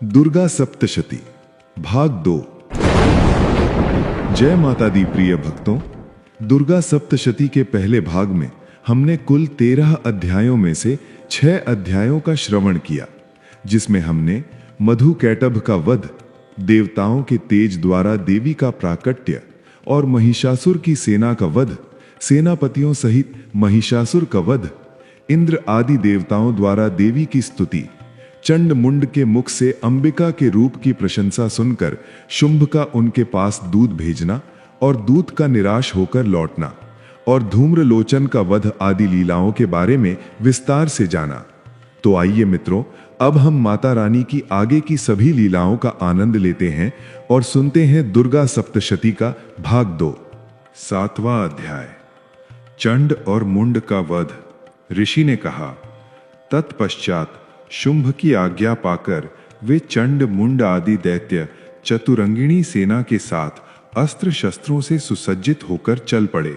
दुर्गा सप्तशती भाग 2। जय माता दी प्रिय भक्तों, दुर्गा सप्तशती के पहले भाग में हमने कुल 13 अध्यायों में से 6 अध्यायों का श्रवण किया, जिसमें हमने मधु कैटभ का वध, देवताओं के तेज द्वारा देवी का प्राकट्य और महिषासुर की सेना का वध, सेनापतियों सहित महिषासुर का वध, इंद्र आदि देवताओं द्वारा देवी की स्तुति, चंड मुंड के मुख से अंबिका के रूप की प्रशंसा सुनकर शुंभ का उनके पास दूध भेजना और दूत का निराश होकर लौटना, और धूम्रलोचन का वध आदि लीलाओं के बारे में विस्तार से जाना। तो आइए मित्रों, अब हम माता रानी की आगे की सभी लीलाओं का आनंद लेते हैं और सुनते हैं दुर्गा सप्तशती का भाग 2। 7वां अध्याय, चंड और मुंड का वध। ऋषि ने कहा, तत्पश्चात शुंभ की आज्ञा पाकर वे चंड मुंड आदि दैत्य चतुरंगिणी सेना के साथ अस्त्र शस्त्रों से सुसज्जित होकर चल पड़े।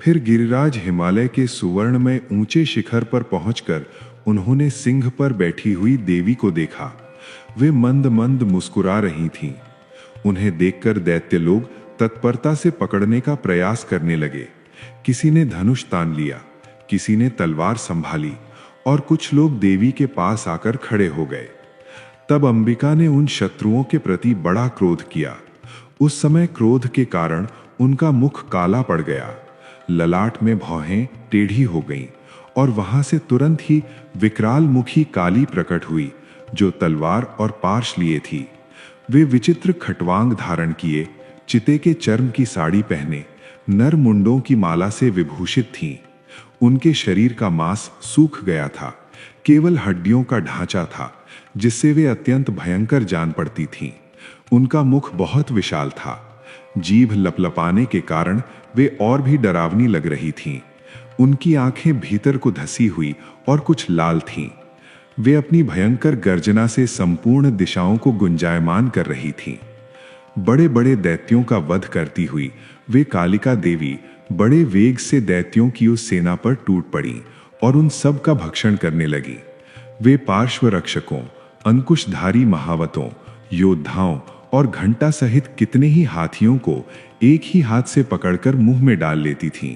फिर गिरिराज हिमालय के सुवर्णमय ऊंचे शिखर पर पहुंचकर उन्होंने सिंह पर बैठी हुई देवी को देखा। वे मंद मंद मुस्कुरा रही थीं। उन्हें देखकर दैत्य लोग तत्परता से पकड़ने का प्रयास करने लगे। किसी ने धनुष तान लिया, किसी ने तलवार संभाली और कुछ लोग देवी के पास आकर खड़े हो गए। तब अंबिका ने उन शत्रुओं के प्रति बड़ा क्रोध किया। उस समय क्रोध के कारण उनका मुख काला पड़ गया, ललाट में भौहें टेढ़ी हो गईं और वहां से तुरंत ही विकराल मुखी काली प्रकट हुई, जो तलवार और पाश लिए थी। वे विचित्र खटवांग धारण किए, चिते के चर्म की साड़ी पहने, नर मुंडों की माला से विभूषित थीं। उनके शरीर का मांस सूख गया था, केवल हड्डियों का ढांचा था, जिससे वे अत्यंत भयंकर जान पड़ती थीं। उनका मुख बहुत विशाल था, जीभ लपलपाने के कारण वे और भी डरावनी लग रही थीं। उनकी आंखें भीतर को धसी हुई और कुछ लाल थीं। वे अपनी भयंकर गर्जना से संपूर्ण दिशाओं को गुंजायमान कर रही थीं। बड़े बड़े दैत्यों का वध करती हुई वे कालिका देवी बड़े वेग से दैत्यों की उस सेना पर टूट पड़ी और उन सब का भक्षण करने लगी। वे पार्श्व रक्षकों, अंकुशधारी महावतों, योद्धाओं और घंटा सहित कितने ही हाथियों को एक ही हाथ से पकड़कर मुंह में डाल लेती थीं।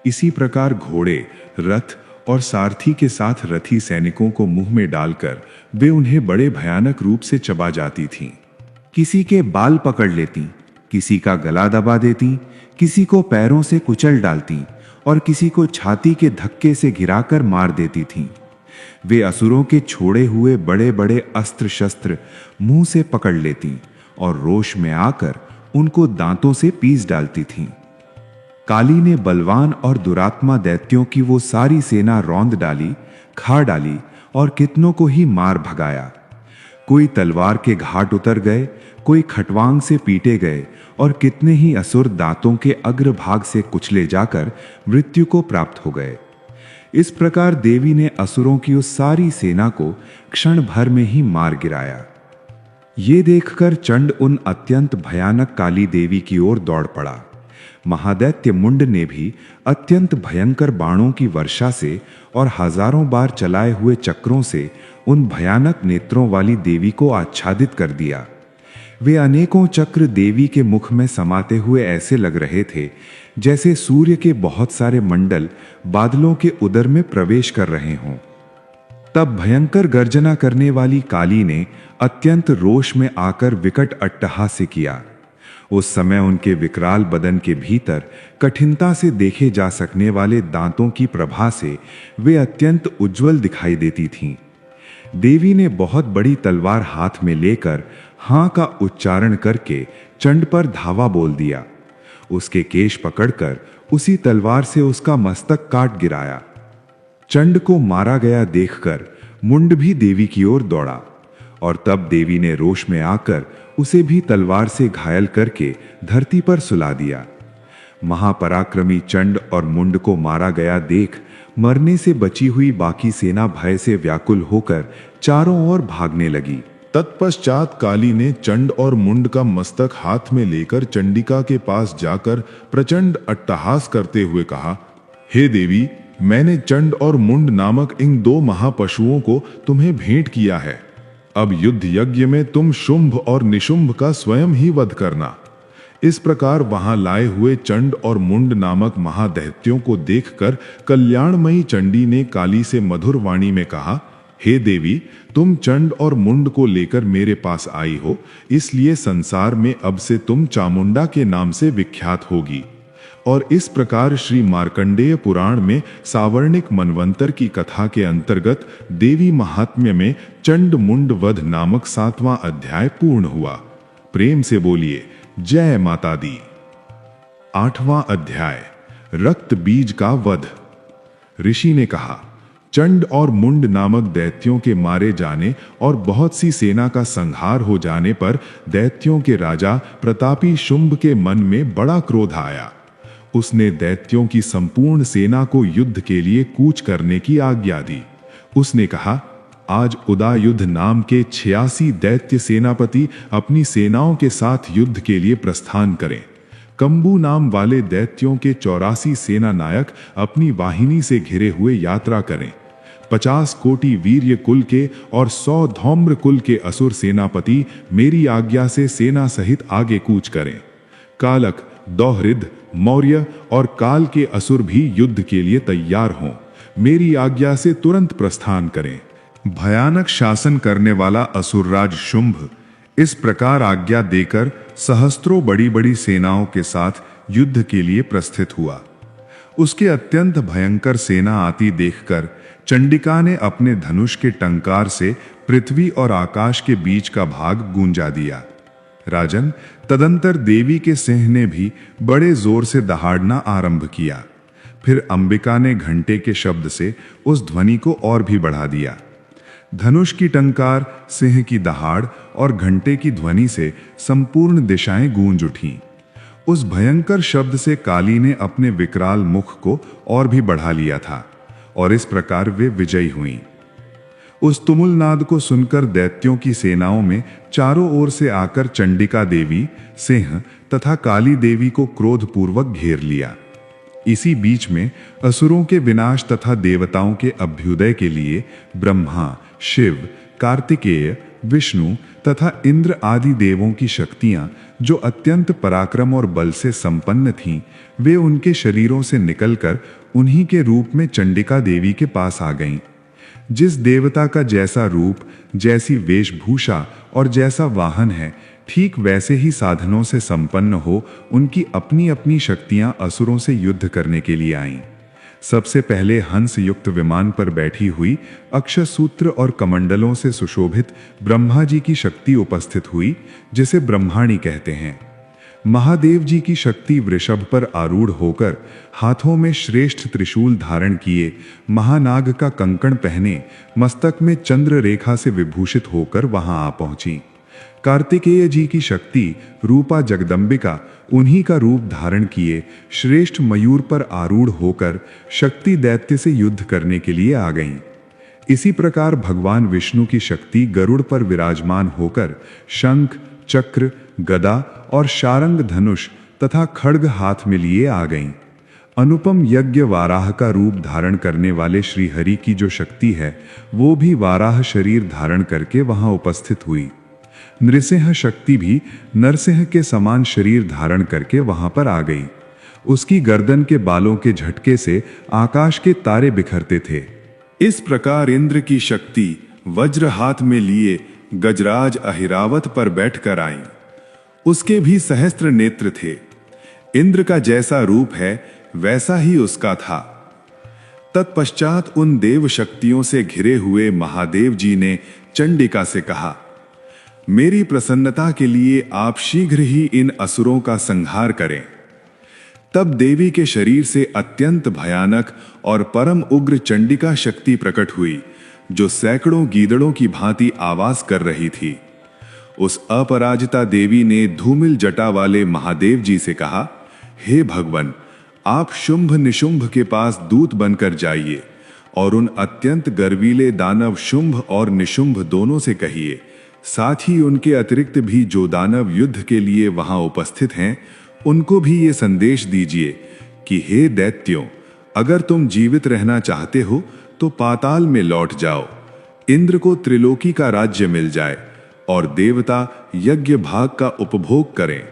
इसी प्रकार घोड़े, रथ और सारथी के साथ रथी सैनिकों को मुंह में डालकर वे उन्हें बड़े भयानक रूप से चबा जाती थीं। किसी के बाल पकड़ लेती, किसी का गला दबा देती, किसी को पैरों से कुचल डालती और किसी को छाती के धक्के से गिराकर मार देती थीं। वे असुरों के छोड़े हुए बड़े बड़े अस्त्र शस्त्र मुंह से पकड़ लेती और रोष में आकर उनको दांतों से पीस डालती थीं। काली ने बलवान और दुरात्मा दैत्यों की वो सारी सेना रौंद डाली, खा डाली और कितनों को ही मार भगाया। कोई तलवार के घाट उतर गए, कोई खटवांग से पीटे गए और कितने ही असुर दांतों के अग्रभाग से कुचले जाकर मृत्यु को प्राप्त हो गए। इस प्रकार देवी ने असुरों की उस सारी सेना को क्षण भर में ही मार गिराया। ये देखकर चंड उन अत्यंत भयानक काली देवी की ओर दौड़ पड़ा। महादैत्य मुंड ने भी अत्यंत भयंकर बाणों की वर्षा से और हजारों बार चलाए हुए चक्रों से उन भयानक नेत्रों वाली देवी को आच्छादित कर दिया। वे अनेकों चक्र देवी के मुख में समाते हुए ऐसे लग रहे थे जैसे सूर्य के बहुत सारे मंडल बादलों के उदर में प्रवेश कर रहे हों। तब भयंकर गर्जना करने वाली काली ने अत्यंत रोष में आकर विकट अट्टहास्य किया। उस समय उनके विकराल बदन के भीतर कठिनता से देखे जा सकने वाले दांतों की प्रभा से वे अत्यंत उज्जवल दिखाई देती थीं। देवी ने बहुत बड़ी तलवार हाथ में लेकर हां का उच्चारण करके चंड पर धावा बोल दिया। उसके केश पकड़कर उसी तलवार से उसका मस्तक काट गिराया। चंड को मारा गया देखकर मुंड भी देवी की ओर दौड़ा और तब देवी ने रोष में आकर उसे भी तलवार से घायल करके धरती पर सुला दिया। महापराक्रमी चंड और मुंड को मारा गया देख मरने से बची हुई बाकी सेना भय से व्याकुल होकर चारों ओर भागने लगी। तत्पश्चात काली ने चंड और मुंड का मस्तक हाथ में लेकर चंडिका के पास जाकर प्रचंड अट्टहास करते हुए कहा, हे देवी, मैंने चंड और मुंड नामक इन 2 महापशुओं को तुम्हें भेंट किया है। अब युद्ध यज्ञ में तुम शुंभ और निशुंभ का स्वयं ही वध करना। इस प्रकार वहां लाए हुए चंड और मुंड नामक महादैत्यों को देखकर कल्याणमयी चंडी ने काली से मधुर वाणी में कहा, हे देवी, तुम चंड और मुंड को लेकर मेरे पास आई हो, इसलिए संसार में अब से तुम चामुंडा के नाम से विख्यात होगी। और इस प्रकार श्री मार्कंडेय पुराण में सावर्णिक मनवंतर की कथा के अंतर्गत देवी महात्म्य में चंड मुंड वध नामक 7वां अध्याय पूर्ण हुआ। प्रेम से बोलिए जय माता दी। 8वां अध्याय रक्त बीज का वध। ऋषि ने कहा, चंड और मुंड नामक दैत्यों के मारे जाने और बहुत सी सेना का संहार हो जाने पर दैत्यों के राजा प्रतापी शुंभ के मन में बड़ा क्रोध आया। उसने दैत्यों की संपूर्ण सेना को युद्ध के लिए कूच करने की आज्ञा दी। उसने कहा, आज उदायुध नाम के 86 दैत्य सेनापति अपनी सेनाओं के साथ युद्ध के लिए प्रस्थान करें। कंबू नाम वाले दैत्यों के 84 सेना नायक अपनी वाहिनी से घिरे हुए यात्रा करें। 50 कोटि वीर्य कुल के और 100 धौम्र कुल के असुर सेनापति मेरी आज्ञा से सेना सहित आगे कूच करें। कालक, दोहरिद, मौर्य और काल के असुर भी युद्ध के लिए तैयार हों। मेरी आज्ञा से तुरंत प्रस्थान करें। भयानक शासन करने वाला असुरराज शुंभ इस प्रकार आज्ञा देकर सहस्त्रों बड़ी बड़ी सेनाओं के साथ युद्ध के लिए प्रस्थित हुआ। उसके अत्यंत भयंकर सेना आती देखकर चंडिका ने अपने धनुष के टंकार से पृथ्वी और आकाश के बीच का भाग गूंजा दिया। राजन, तदंतर देवी के सिंह ने भी बड़े जोर से दहाड़ना आरंभ किया। फिर अंबिका ने घंटे के शब्द से उस ध्वनि को और भी बढ़ा दिया। धनुष की टंकार, सिंह की दहाड़ और घंटे की ध्वनि से संपूर्ण दिशाएं गूंज उठीं। उस भयंकर शब्द से काली ने अपने विकराल मुख को और भी बढ़ा लिया था और इस प्रकार वे विजयी हुईं। उस तुमुल नाद को सुनकर दैत्यों की सेनाओं में चारों ओर से आकर चंडिका देवी, सिंह तथा काली देवी को क्रोधपूर्वक घेर लिया। इसी बीच में असुरों के विनाश तथा देवताओं के अभ्युदय के लिए ब्रह्मा, शिव, कार्तिकेय, विष्णु तथा इंद्र आदि देवों की शक्तियां, जो अत्यंत पराक्रम और बल से संपन्न थीं, वे उनके शरीरों से निकलकर उन्हीं के रूप में चंडिका देवी के पास आ गईं। जिस देवता का जैसा रूप, जैसी वेशभूषा और जैसा वाहन है, ठीक वैसे ही साधनों से संपन्न हो उनकी अपनी अपनी शक्तियां असुरों से युद्ध करने के लिए आईं। सबसे पहले हंस युक्त विमान पर बैठी हुई अक्षसूत्र और कमंडलों से सुशोभित ब्रह्मा जी की शक्ति उपस्थित हुई, जिसे ब्रह्माणी कहते हैं। महादेव जी की शक्ति वृषभ पर आरूढ़ होकर हाथों में श्रेष्ठ त्रिशूल धारण किए, महानाग का कंकण पहने, मस्तक में चंद्र रेखा से विभूषित होकर वहां आ पहुंची। कार्तिकेय जी की शक्ति रूपा जगदंबिका उन्हीं का रूप धारण किए श्रेष्ठ मयूर पर आरूढ़ होकर शक्ति दैत्य से युद्ध करने के लिए आ गईं। इसी प्रकार भगवान विष्णु की शक्ति गरुड़ पर विराजमान होकर शंख, चक्र, गदा और शारंग धनुष तथा खड्ग हाथ में लिए आ गईं। अनुपम यज्ञ वाराह का रूप धारण करने वाले श्री हरि की जो शक्ति है, वो भी वाराह शरीर धारण करके वहां उपस्थित हुई। नृसिंह शक्ति भी नरसिंह के समान शरीर धारण करके वहां पर आ गई। उसकी गर्दन के बालों के झटके से आकाश के तारे बिखरते थे। इस प्रकार इंद्र की शक्ति वज्र हाथ में लिए गजराज अहिरावत पर बैठकर आई। उसके भी सहस्त्र नेत्र थे। इंद्र का जैसा रूप है वैसा ही उसका था। तत्पश्चात उन देव शक्तियों से घिरे हुए महादेव जी ने चंडिका से कहा, मेरी प्रसन्नता के लिए आप शीघ्र ही इन असुरों का संहार करें। तब देवी के शरीर से अत्यंत भयानक और परम उग्र चंडिका शक्ति प्रकट हुई, जो सैकड़ों गीदड़ों की भांति आवाज कर रही थी। उस अपराजिता देवी ने धूमिल जटा वाले महादेव जी से कहा, हे भगवान, आप शुंभ निशुंभ के पास दूत बनकर जाइए और उन अत्यंत गर्वीले दानव शुंभ और निशुंभ दोनों से कहिए, साथ ही उनके अतिरिक्त भी जो दानव युद्ध के लिए वहां उपस्थित हैं, उनको भी ये संदेश दीजिए कि हे दैत्यों, अगर तुम जीवित रहना चाहते हो तो पाताल में लौट जाओ। इंद्र को त्रिलोकी का राज्य मिल जाए और देवता यज्ञ भाग का उपभोग करें।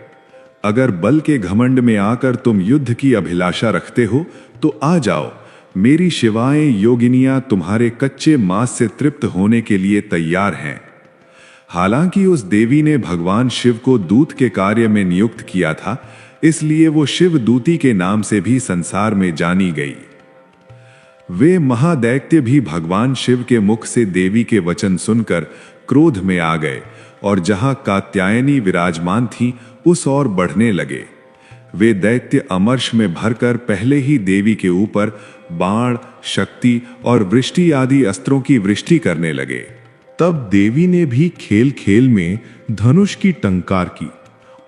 अगर बल के घमंड में आकर तुम युद्ध की अभिलाषा रखते हो तो आ जाओ, मेरी शिवाएं योगिनियां तुम्हारे कच्चे मांस से तृप्त होने के लिए तैयार हैं। हालांकि उस देवी ने भगवान शिव को दूत के कार्य में नियुक्त किया था, इसलिए वो शिव दूती के नाम से भी संसार में जानी गई। वे महादैत्य भी भगवान शिव के मुख से देवी के वचन सुनकर क्रोध में आ गए और जहां कात्यायनी विराजमान थी उस ओर बढ़ने लगे। वे दैत्य अमर्ष में भरकर पहले ही देवी के ऊपर बाण, शक्ति और वृष्टि आदि अस्त्रों की वृष्टि करने लगे। तब देवी ने भी खेल खेल में धनुष की टंकार की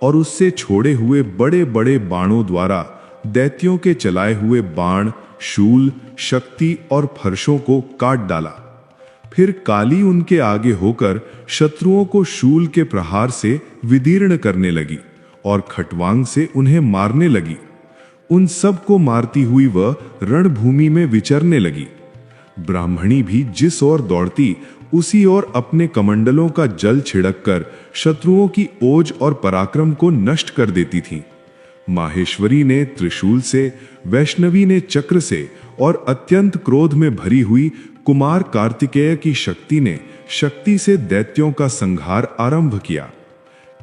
और उससे छोड़े हुए बड़े बड़े बाणों द्वारा दैत्यों के चलाए हुए बाण, शूल, शक्ति और फर्शों को काट डाला। फिर काली उनके आगे होकर शत्रुओं को शूल के प्रहार से विदीर्ण करने लगी और खटवांग से उन्हें मारने लगी। उन सब को मारती हुई वह रणभूमि में विचरने लगी। ब्राह्मणी भी जिस ओर दौड़ती उसी ओर अपने कमंडलों का जल छिड़ककर शत्रुओं की ओज और पराक्रम को नष्ट कर देती थी। माहेश्वरी ने त्रिशूल से, वैष्णवी ने चक्र से और अत्यंत क्रोध में भरी हुई कुमार कार्तिकेय की शक्ति ने शक्ति से दैत्यों का संहार आरंभ किया।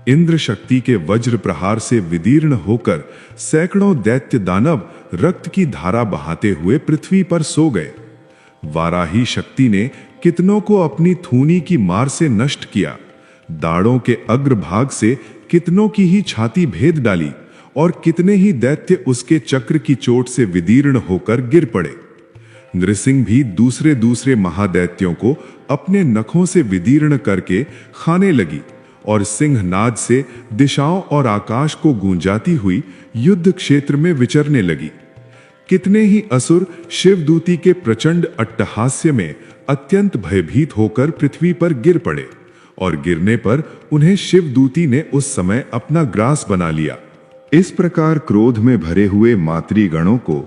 इंद्र शक्ति के वज्र प्रहार से विदीर्ण होकर सैकड़ों दैत्य दानव रक्त की धारा बहाते हुए पृथ्वी पर सो गए। वाराही शक्ति ने कितनों को अपनी थूनी की मार से नष्ट किया। दाढ़ों के अग्रभाग से कितनों की ही छाती भेद डाली और कितने ही दैत्य उसके चक्र की चोट से विदीर्ण होकर गिर पड़े। नृसिंह भी दूसरे दूसरे महादैत्यों को अपने नखों से विदीर्ण करके खाने लगी और सिंहनाद से दिशाओं और आकाश को गूंजाती हुई युद्ध क्षेत्र में विचरने लगी। कितने ही असुर शिवदूती के प्रचंड अट्टहास्य में अत्यंत भयभीत होकर पृथ्वी पर गिर पड़े और गिरने पर उन्हें शिवदूती ने उस समय अपना ग्रास बना लिया। इस प्रकार क्रोध में भरे हुए मातृगणों को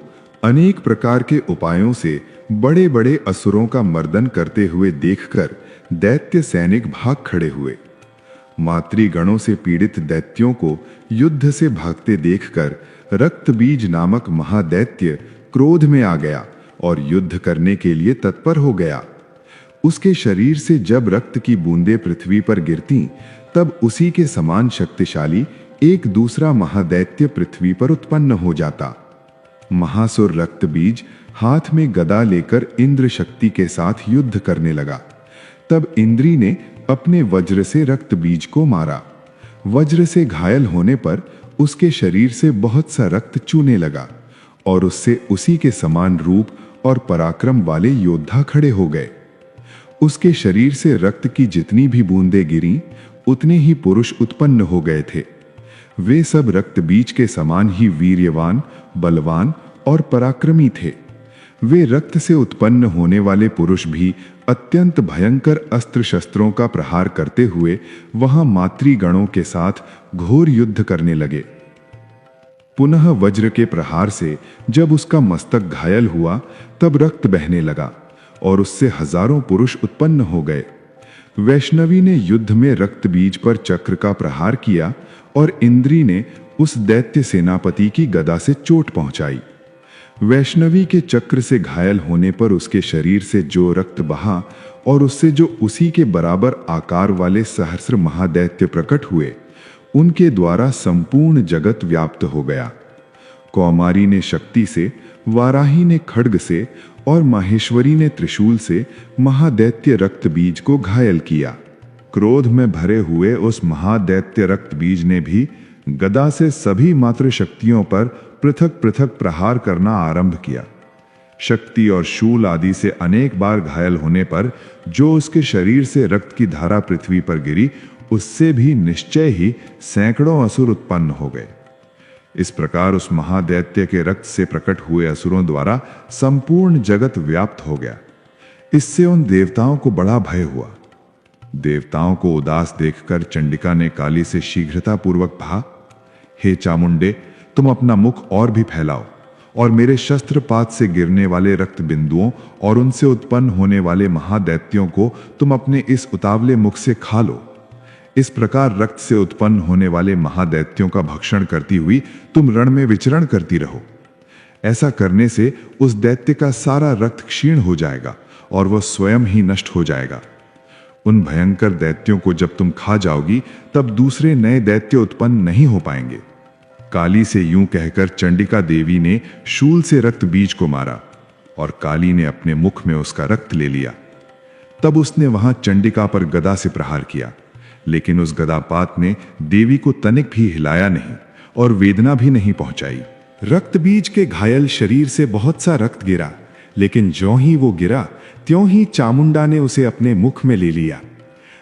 अनेक प्रकार के उपायों से बड़े बड़े असुरों का मर्दन करते हुए देखकर दैत्य सैनिक भाग खड़े हुए। मातृगणों से पीड़ित दैत्यों को युद्ध से भागते देखकर रक्तबीज नामक महादैत्य क्रोध में आ गया और युद्ध करने के लिए तत्पर हो गया। उसके शरीर से जब रक्त की बूंदें पृथ्वी पर गिरती तब उसी के समान शक्तिशाली एक दूसरा महादैत्य पृथ्वी पर उत्पन्न हो जाता। महासुर रक्तबीज हाथ में गदा लेकर इंद्र शक्ति के साथ युद्ध करने लगा। तब इंद्री ने अपने वज्र से रक्तबीज को मारा। वज्र से घायल होने पर उसके शरीर से बहुत सा रक्त चूने लगा और उससे उसी के समान रूप और पराक्रम वाले योद्धा खड़े हो गए। उसके शरीर से रक्त की जितनी भी बूंदें गिरीं, उतने ही पुरुष उत्पन्न हो गए थे। वे सब रक्तबीज के समान ही वीर्यवान, बलवान और पराक्रमी थे। वे रक्त से उत्पन्न होने वाले पुरुष भी अत्यंत भयंकर अस्त्र शस्त्रों का प्रहार करते हुए वहां मातृगणों के साथ घोर युद्ध करने लगे। पुनः वज्र के प्रहार से जब उसका मस्तक घायल हुआ तब रक्त बहने लगा और उससे हजारों पुरुष उत्पन्न हो गए। वैष्णवी ने युद्ध में रक्तबीज पर चक्र का प्रहार किया और इंद्री ने उस दैत्य सेनापति की गदा से चोट पहुंचाई। वैष्णवी के चक्र से घायल होने पर उसके शरीर से जो रक्त बहा और उससे जो उसी के बराबर आकार वाले सहस्र महादैत्य प्रकट हुए, उनके द्वारा संपूर्ण जगत व्याप्त हो गया। कौमारी ने शक्ति से, वाराही ने खड्ग से और माहेश्वरी ने त्रिशूल से महादैत्य रक्तबीज को घायल किया। क्रोध में भरे हुए उस महादैत्य रक्तबीज ने भी गदा से सभी मातृ शक्तियों पर पृथक पृथक प्रहार करना आरंभ किया। शक्ति और शूल आदि से अनेक बार घायल होने पर जो उसके शरीर से रक्त की धारा पृथ्वी पर गिरी, उससे भी निश्चय ही सैकड़ों असुर उत्पन्न हो गए। इस प्रकार उस महादैत्य के रक्त से प्रकट हुए असुरों द्वारा संपूर्ण जगत व्याप्त हो गया। इससे उन देवताओं को बड़ा भय हुआ। देवताओं को उदास देखकर चंडिका ने काली से शीघ्रता पूर्वक कहा, हे चामुंडे, तुम अपना मुख और भी फैलाओ और मेरे शस्त्रपात से गिरने वाले रक्त बिंदुओं और उनसे उत्पन्न होने वाले महादैत्यों को तुम अपने इस उतावले मुख से खा लो। इस प्रकार रक्त से उत्पन्न होने वाले महादैत्यों का भक्षण करती हुई तुम रण में विचरण करती रहो। ऐसा करने से उस दैत्य का सारा रक्त क्षीण हो जाएगा और वह स्वयं ही नष्ट हो जाएगा। उन भयंकर दैत्यों को जब तुम खा जाओगी तब दूसरे नए दैत्य उत्पन्न नहीं हो पाएंगे। काली से यूं कहकर चंडिका देवी ने शूल से रक्त बीज को मारा और काली ने अपने मुख में उसका रक्त ले लिया। तब उसने वहां चंडिका पर गदा से प्रहार किया, लेकिन उस गदापात ने देवी को तनिक भी हिलाया नहीं और वेदना भी नहीं पहुंचाई। रक्त बीज के घायल शरीर से बहुत सा रक्त गिरा, लेकिन ज्यों ही वो गिरा त्यों ही चामुंडा ने उसे अपने मुख में ले लिया।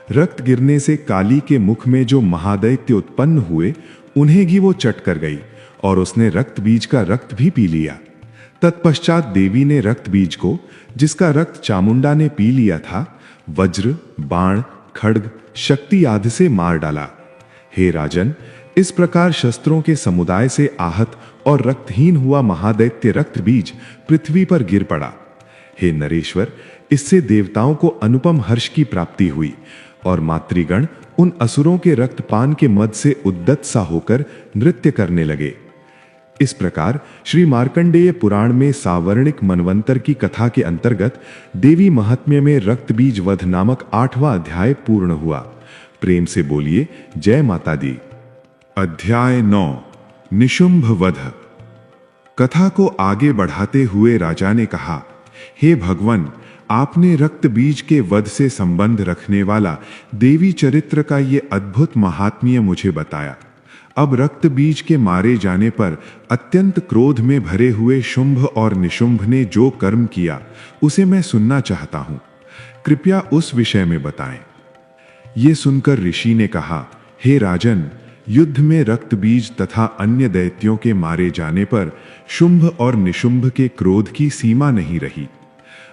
रक्त गिरने से काली के मुख में जो महादैत्य उत्पन्न हुए उन्हें भी वो चट कर गई और उसने रक्त बीज का रक्त भी पी लिया। तत्पश्चात देवी ने रक्त बीज को, जिसका रक्त चामुंडा ने पी लिया था, वज्र, बाण, खड्ग, शक्ति आदि से मार डाला। हे राजन, इस प्रकार शस्त्रों के समुदाय से आहत और रक्तहीन हुआ महादैत्य रक्त बीज पृथ्वी पर गिर पड़ा। हे नरेश्वर, इससे देवताओं को अनुपम हर्ष की प्राप्ति हुई और मातृगण उन असुरों के रक्तपान के मद से उद्दत सा होकर नृत्य करने लगे। इस प्रकार श्री मार्कंडेय पुराण में सावर्णिक मनवंतर की कथा के अंतर्गत देवी महात्म्य में रक्त बीज वध नामक 8वां अध्याय पूर्ण हुआ। प्रेम से बोलिए जय माता दी। अध्याय 9 निशुंभ वध। कथा को आगे बढ़ाते हुए राजा ने कहा, हे भगवान, आपने रक्त बीज के वध से संबंध रखने वाला देवी चरित्र का ये अद्भुत महात्म्य मुझे बताया। अब रक्त बीज के मारे जाने पर अत्यंत क्रोध में भरे हुए शुंभ और निशुंभ ने जो कर्म किया उसे मैं सुनना चाहता हूं। कृपया उस विषय में बताएं। ये सुनकर ऋषि ने कहा, हे राजन, युद्ध में रक्त बीज तथा अन्य दैत्यों के मारे जाने पर शुंभ और निशुंभ के क्रोध की सीमा नहीं रही।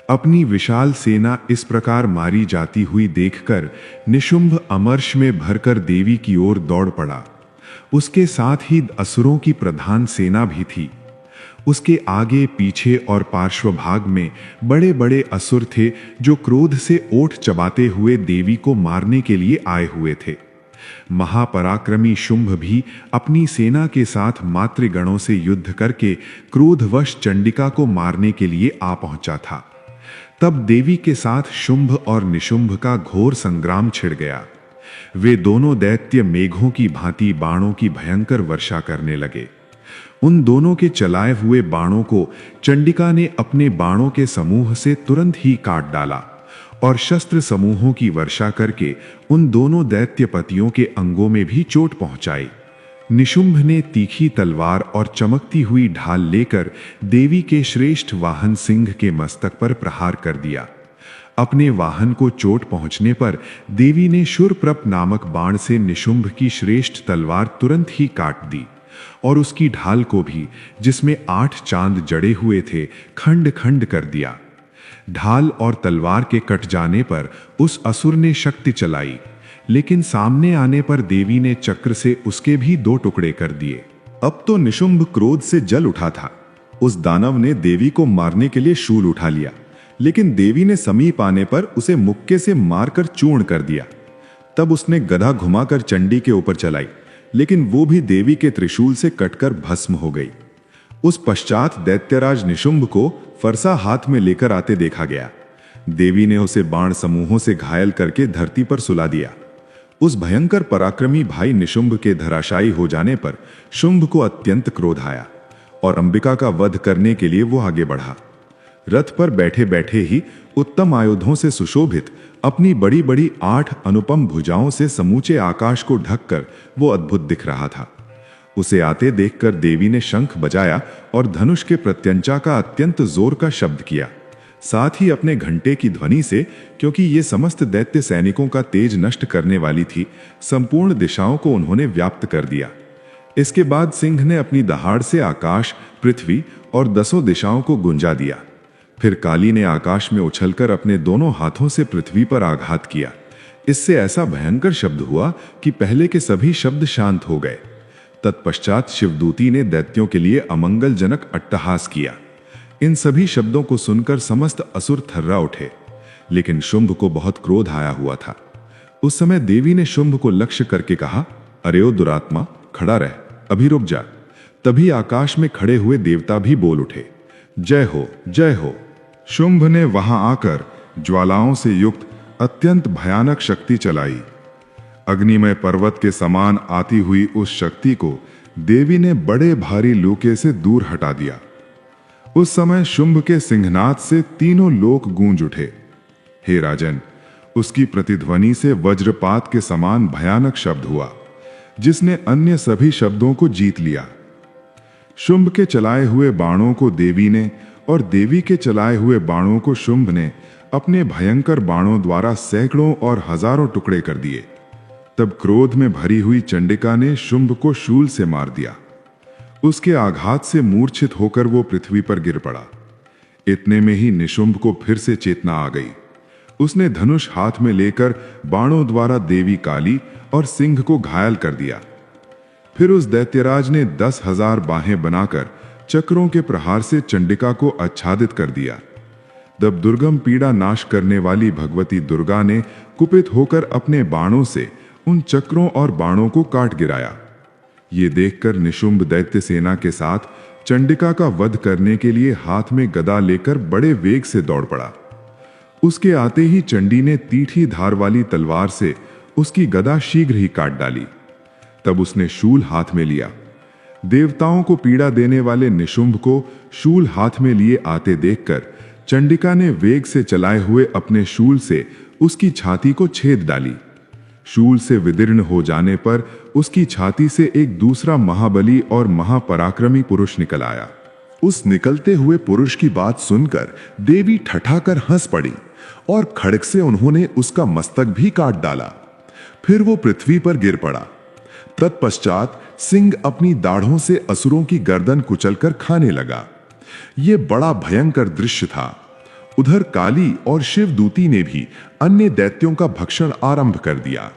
अपनी विशाल सेना इस प्रकार मारी जाती हुई देखकर निशुंभ अमर्ष में भरकर देवी की ओर दौड़ पड़ा। उसके साथ ही असुरों की प्रधान सेना भी थी। उसके आगे पीछे और पार्श्वभाग में बड़े बड़े असुर थे जो क्रोध से ओठ चबाते हुए देवी को मारने के लिए आए हुए थे। महापराक्रमी शुंभ भी अपनी सेना के साथ मातृगणों से युद्ध करके क्रोधवश चंडिका को मारने के लिए आ पहुंचा था। तब देवी के साथ शुंभ और निशुंभ का घोर संग्राम छिड़ गया। वे दोनों दैत्य मेघों की भांति बाणों की भयंकर वर्षा करने लगे। उन दोनों के चलाए हुए बाणों को चंडिका ने अपने बाणों के समूह से तुरंत ही काट डाला और शस्त्र समूहों की वर्षा करके उन दोनों दैत्यपतियों के अंगों में भी चोट पहुंचाई। निशुंभ ने तीखी तलवार और चमकती हुई ढाल लेकर देवी के श्रेष्ठ वाहन सिंह के मस्तक पर प्रहार कर दिया। अपने वाहन को चोट पहुंचने पर देवी ने शूरप्रप नामक बाण से निशुंभ की श्रेष्ठ तलवार तुरंत ही काट दी और उसकी ढाल को भी, जिसमें 8 चांद जड़े हुए थे, खंड खंड कर दिया। ढाल और तलवार के कट जाने पर उस असुर ने शक्ति चलाई, लेकिन सामने आने पर देवी ने चक्र से उसके भी 2 टुकड़े कर दिए। अब तो निशुंभ क्रोध से जल उठा था। उस दानव ने देवी को मारने के लिए शूल उठा लिया, लेकिन देवी ने समीप आने पर उसे मुक्के से मारकर चूर्ण कर दिया। तब उसने गदा घुमाकर चंडी के ऊपर चलाई, लेकिन वो भी देवी के त्रिशूल से कटकर भस्म हो गई। उस पश्चात दैत्यराज निशुंभ को फरसा हाथ में लेकर आते देखा गया। देवी ने उसे बाण समूहों से घायल करके धरती पर सुला दिया। उस भयंकर पराक्रमी भाई निशुंभ के धराशायी हो जाने पर शुंभ को अत्यंत क्रोध आया और अंबिका का वध करने के लिए वो आगे बढ़ा। रथ पर बैठे बैठे ही उत्तम आयुधों से सुशोभित अपनी बड़ी बड़ी 8 अनुपम भुजाओं से समूचे आकाश को ढककर वो अद्भुत दिख रहा था। उसे आते देखकर देवी ने शंख बजाया और धनुष के प्रत्यंचा का अत्यंत जोर का शब्द किया। साथ ही अपने घंटे की ध्वनि से, क्योंकि ये समस्त दैत्य सैनिकों का तेज नष्ट करने वाली थी, संपूर्ण दिशाओं को उन्होंने व्याप्त कर दिया। इसके बाद सिंह ने अपनी दहाड़ से आकाश, पृथ्वी और 10 दिशाओं को गुंजा दिया। फिर काली ने आकाश में उछलकर अपने दोनों हाथों से पृथ्वी पर आघात किया। इससे ऐसा भयंकर शब्द हुआ कि पहले के सभी शब्द शांत हो गए। तत्पश्चात शिवदूती ने दैत्यों के लिए अमंगलजनक अट्टहास किया। इन सभी शब्दों को सुनकर समस्त असुर थर्रा उठे, लेकिन शुंभ को बहुत क्रोध आया हुआ था। उस समय देवी ने शुंभ को लक्ष्य करके कहा, अरे ओ दुरात्मा, खड़ा रह, अभी रुक जा। तभी आकाश में खड़े हुए देवता भी बोल उठे, जय हो, जय हो। शुंभ ने वहां आकर ज्वालाओं से युक्त अत्यंत भयानक शक्ति चलाई। अग्निमय पर्वत के समान आती हुई उस शक्ति को देवी ने बड़े भारी लूके से दूर हटा दिया। उस समय शुंभ के सिंहनाद से तीनों लोक गूंज उठे। हे राजन, उसकी प्रतिध्वनि से वज्रपात के समान भयानक शब्द हुआ, जिसने अन्य सभी शब्दों को जीत लिया। शुंभ के चलाए हुए बाणों को देवी ने और देवी के चलाए हुए बाणों को शुंभ ने अपने भयंकर बाणों द्वारा सैकड़ों और हजारों टुकड़े कर दिए। तब क्रोध में भरी हुई चंडिका ने शुंभ को शूल से मार दिया। उसके आघात से मूर्छित होकर वो पृथ्वी पर गिर पड़ा। इतने में ही निशुंभ को फिर से चेतना आ गई। उसने धनुष हाथ में लेकर बाणों द्वारा देवी काली और सिंह को घायल कर दिया। फिर उस दैत्यराज ने 10,000 बाहें बनाकर चक्रों के प्रहार से चंडिका को आच्छादित कर दिया। तब दुर्गम पीड़ा नाश करने वाली भगवती दुर्गा ने कुपित होकर अपने बाणों से उन चक्रों और बाणों को काट गिराया। ये देखकर निशुंभ दैत्य सेना के साथ चंडिका का वध करने के लिए हाथ में गदा लेकर बड़े वेग से दौड़ पड़ा। उसके आते ही चंडी ने तीखी धार वाली तलवार से उसकी गदा शीघ्र ही काट डाली। तब उसने शूल हाथ में लिया। देवताओं को पीड़ा देने वाले निशुंभ को शूल हाथ में लिए आते देखकर चंडिका ने वेग से चलाए हुए अपने शूल से उसकी छाती को छेद डाली। शूल से विदीर्ण हो जाने पर उसकी छाती से एक दूसरा महाबली और महापराक्रमी पुरुष निकल आया। उस निकलते हुए पुरुष की बात सुनकर देवी ठठाकर हंस पड़ी और खड्ग से उन्होंने उसका मस्तक भी काट डाला। फिर वो पृथ्वी पर गिर पड़ा। तत्पश्चात सिंह अपनी दाढ़ों से असुरों की गर्दन कुचलकर खाने लगा। ये बड़ा भयंकर दृश्य था। उधर काली और शिवदूती ने भी अन्य दैत्यों का भक्षण आरंभ कर दिया।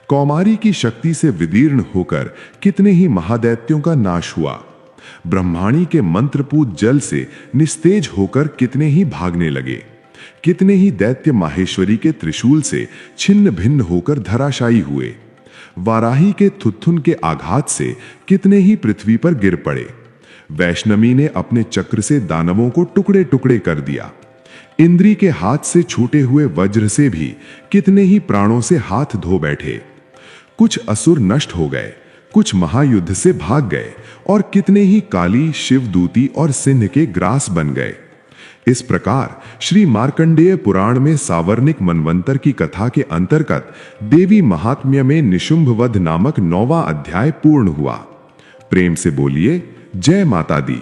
कौमारी की शक्ति से विदीर्ण होकर कितने ही महादैत्यों का नाश हुआ। ब्रह्माणी के मंत्रपूत जल से निस्तेज होकर कितने ही भागने लगे। कितने ही दैत्य माहेश्वरी के त्रिशूल से छिन्न भिन्न होकर धराशायी हुए। वाराही के थुत्थुन के आघात से कितने ही पृथ्वी पर गिर पड़े। वैष्णवी ने अपने चक्र से दानवों को टुकड़े टुकड़े कर दिया। इंद्री के हाथ से छूटे हुए वज्र से भी कितने ही प्राणों से हाथ धो बैठे। कुछ असुर नष्ट हो गए, कुछ महायुद्ध से भाग गए और कितने ही काली, शिवदूती और सिंह के ग्रास बन गए। इस प्रकार श्री मार्कंडेय पुराण में सावर्णिक मनवंतर की कथा के अंतर्गत देवी महात्म्य में निशुंभ वध नामक 9वां अध्याय पूर्ण हुआ। प्रेम से बोलिए जय माता दी।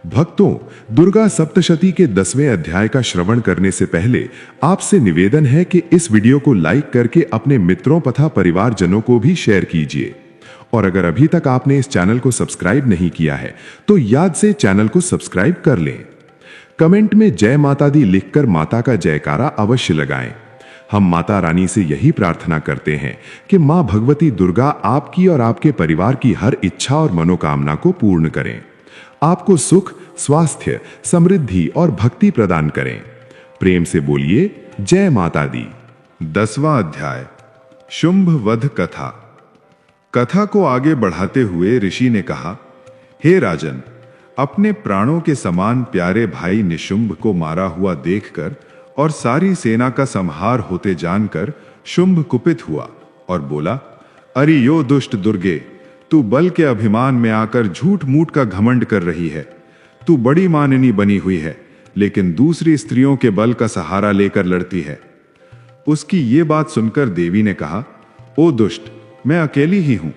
भक्तों, दुर्गा सप्तशती के 10वें अध्याय का श्रवण करने से पहले आपसे निवेदन है कि इस वीडियो को लाइक करके अपने मित्रों तथा परिवारजनों को भी शेयर कीजिए। और अगर अभी तक आपने इस चैनल को सब्सक्राइब नहीं किया है तो याद से चैनल को सब्सक्राइब कर लें। कमेंट में जय माता दी लिखकर माता का जयकारा अवश्य लगाएं। हम माता रानी से यही प्रार्थना करते हैं कि मां भगवती दुर्गा आपकी और आपके परिवार की हर इच्छा और मनोकामना को पूर्ण करें, आपको सुख, स्वास्थ्य, समृद्धि और भक्ति प्रदान करें। प्रेम से बोलिए जय माता दी। 10वां अध्याय शुंभ वध कथा। कथा को आगे बढ़ाते हुए ऋषि ने कहा, हे राजन, अपने प्राणों के समान प्यारे भाई निशुंभ को मारा हुआ देखकर और सारी सेना का संहार होते जानकर शुंभ कुपित हुआ और बोला, अरे यो दुष्ट दुर्गे, तू बल के अभिमान में आकर झूठ मूठ का घमंड कर रही है। तू बड़ी माननी बनी हुई है, लेकिन दूसरी स्त्रियों के बल का सहारा लेकर लड़ती है। उसकी ये बात सुनकर देवी ने कहा, ओ दुष्ट, मैं अकेली ही हूं।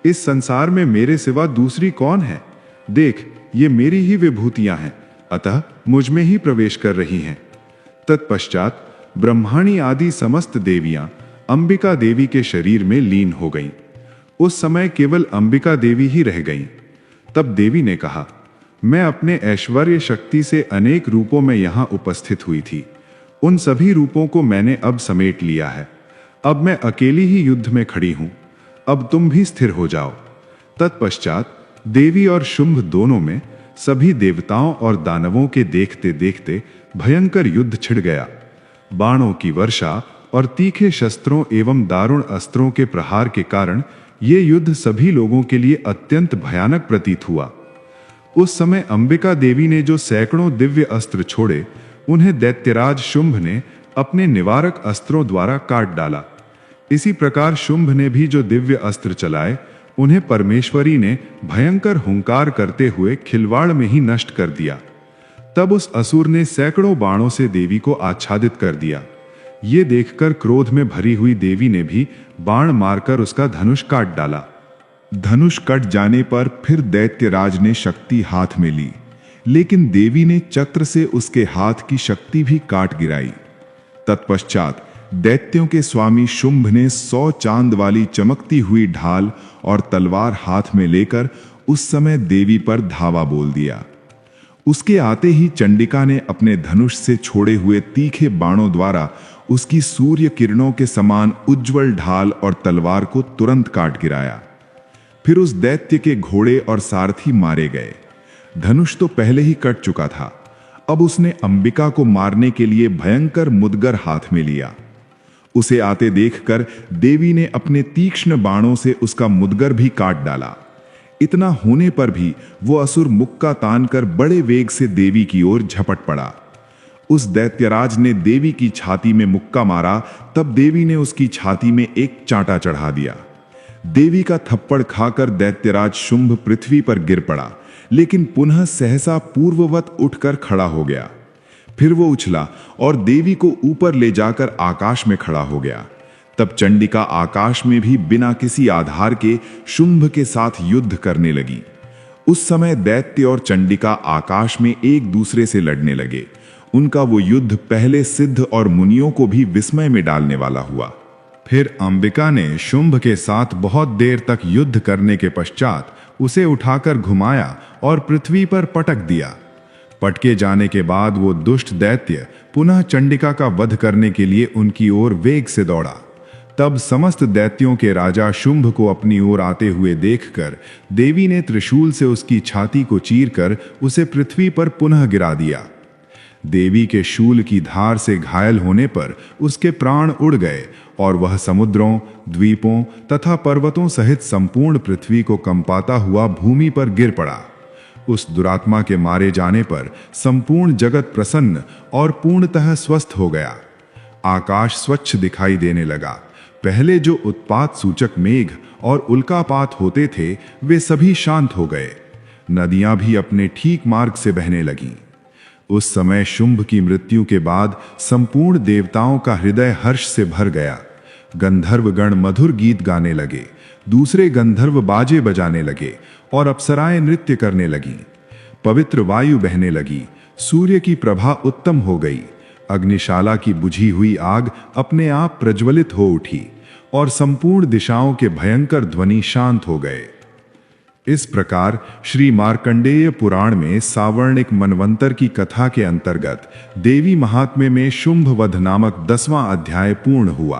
इस संसार में मेरे सिवा दूसरी कौन है? देख, ये मेरी ही विभूतियां हैं, अतः मुझ में ही प्रवेश कर रही हैं। तत्पश्चात ब्रह्माणी आदि समस्त देवियां अंबिका देवी के शरीर में लीन हो गईं। उस समय केवल अंबिका देवी ही रह गईं। तब देवी ने कहा, मैं अपने ऐश्वर्य शक्ति से अनेक रूपों में यहां उपस्थित हुई थी। उन सभी रूपों को मैंने अब समेट लिया है। अब मैं अकेली ही युद्ध में खड़ी हूं। अब तुम भी स्थिर हो जाओ। तत्पश्चात देवी और शुंभ दोनों में सभी देवताओं और दानवों के देखते देखते भयंकर युद्ध छिड़ गया। बाणों की वर्षा और तीखे शस्त्रों एवं दारुण अस्त्रों के प्रहार के कारण ये युद्ध सभी लोगों के लिए अत्यंत भयानक प्रतीत हुआ। उस समय अंबिका देवी ने जो सैकड़ों दिव्य अस्त्र छोड़े, उन्हें दैत्यराज शुंभ ने अपने निवारक अस्त्रों द्वारा काट डाला। इसी प्रकार शुंभ ने भी जो दिव्य अस्त्र चलाए, उन्हें परमेश्वरी ने भयंकर हुंकार करते हुए खिलवाड़ में ही नष्ट कर दिया। तब उस असुर ने सैकड़ों बाणों से देवी को आच्छादित कर दिया। ये देखकर क्रोध में भरी हुई देवी ने भी बाण मारकर उसका धनुष काट डाला। धनुष कट जाने पर फिर दैत्यराज ने शक्ति हाथ में ली, लेकिन देवी ने चक्र से उसके हाथ की शक्ति भी काट गिराई। तत्पश्चात दैत्यों के स्वामी शुंभ ने 100 चांद वाली चमकती हुई ढाल और तलवार हाथ में लेकर उस समय देवी पर धावा बोल दिया। उसके आते ही चंडिका ने अपने धनुष से छोड़े हुए तीखे बाणों द्वारा उसकी सूर्य किरणों के समान उज्जवल ढाल और तलवार को तुरंत काट गिराया। फिर उस दैत्य के घोड़े और सारथी मारे गए। धनुष तो पहले ही कट चुका था, अब उसने अंबिका को मारने के लिए भयंकर मुदगर हाथ में लिया। उसे आते देखकर देवी ने अपने तीक्ष्ण बाणों से उसका मुदगर भी काट डाला। इतना होने पर भी वो असुर मुक्का तानकर बड़े वेग से देवी की ओर झपट पड़ा। उस दैत्यराज ने देवी की छाती में मुक्का मारा, तब देवी ने उसकी छाती में एक चांटा चढ़ा दिया। देवी का थप्पड़ खाकर दैत्यराज शुंभ पृथ्वी पर गिर पड़ा, लेकिन पुनः सहसा पूर्ववत उठकर खड़ा हो गया। फिर वो उछला और देवी को ऊपर ले जाकर आकाश में खड़ा हो गया। तब चंडिका आकाश में भी बिना किसी आधार के शुंभ के साथ युद्ध करने लगी। उस समय दैत्य और चंडिका आकाश में एक दूसरे से लड़ने लगे। उनका वो युद्ध पहले सिद्ध और मुनियों को भी विस्मय में डालने वाला हुआ। फिर अंबिका ने शुंभ के साथ बहुत देर तक युद्ध करने के पश्चात उसे उठाकर घुमाया और पृथ्वी पर पटक दिया। पटके जाने के बाद वो दुष्ट दैत्य पुनः चंडिका का वध करने के लिए उनकी ओर वेग से दौड़ा। तब समस्त दैत्यों के राजा शुंभ को अपनी ओर आते हुए देखकर देवी ने त्रिशूल से उसकी छाती को चीरकर उसे पृथ्वी पर पुनः गिरा दिया। देवी के शूल की धार से घायल होने पर उसके प्राण उड़ गए और वह समुद्रों, द्वीपों तथा पर्वतों सहित संपूर्ण पृथ्वी को कंपाता हुआ भूमि पर गिर पड़ा। उस दुरात्मा के मारे जाने पर संपूर्ण जगत प्रसन्न और पूर्णतः स्वस्थ हो गया। आकाश स्वच्छ दिखाई देने लगा। पहले जो उत्पात सूचक मेघ और उल्कापात होते थे, वे सभी शांत हो गए। नदियां भी अपने ठीक मार्ग से बहने लगीं। उस समय शुंभ की मृत्यु के बाद संपूर्ण देवताओं का हृदय हर्ष से भर गया। गंधर्व गण मधुर गीत गाने लगे, दूसरे गंधर्व बाजे बजाने लगे और अप्सराएं नृत्य करने लगीं। पवित्र वायु बहने लगी, सूर्य की प्रभा उत्तम हो गई, अग्निशाला की बुझी हुई आग अपने आप प्रज्वलित हो उठी और संपूर्ण दिशाओं के भयंकर ध्वनि शांत हो गए। इस प्रकार श्री मार्कंडेय पुराण में सावर्णिक मनवंतर की कथा के अंतर्गत देवी महात्म्य में शुंभ वध नामक 10वां अध्याय पूर्ण हुआ।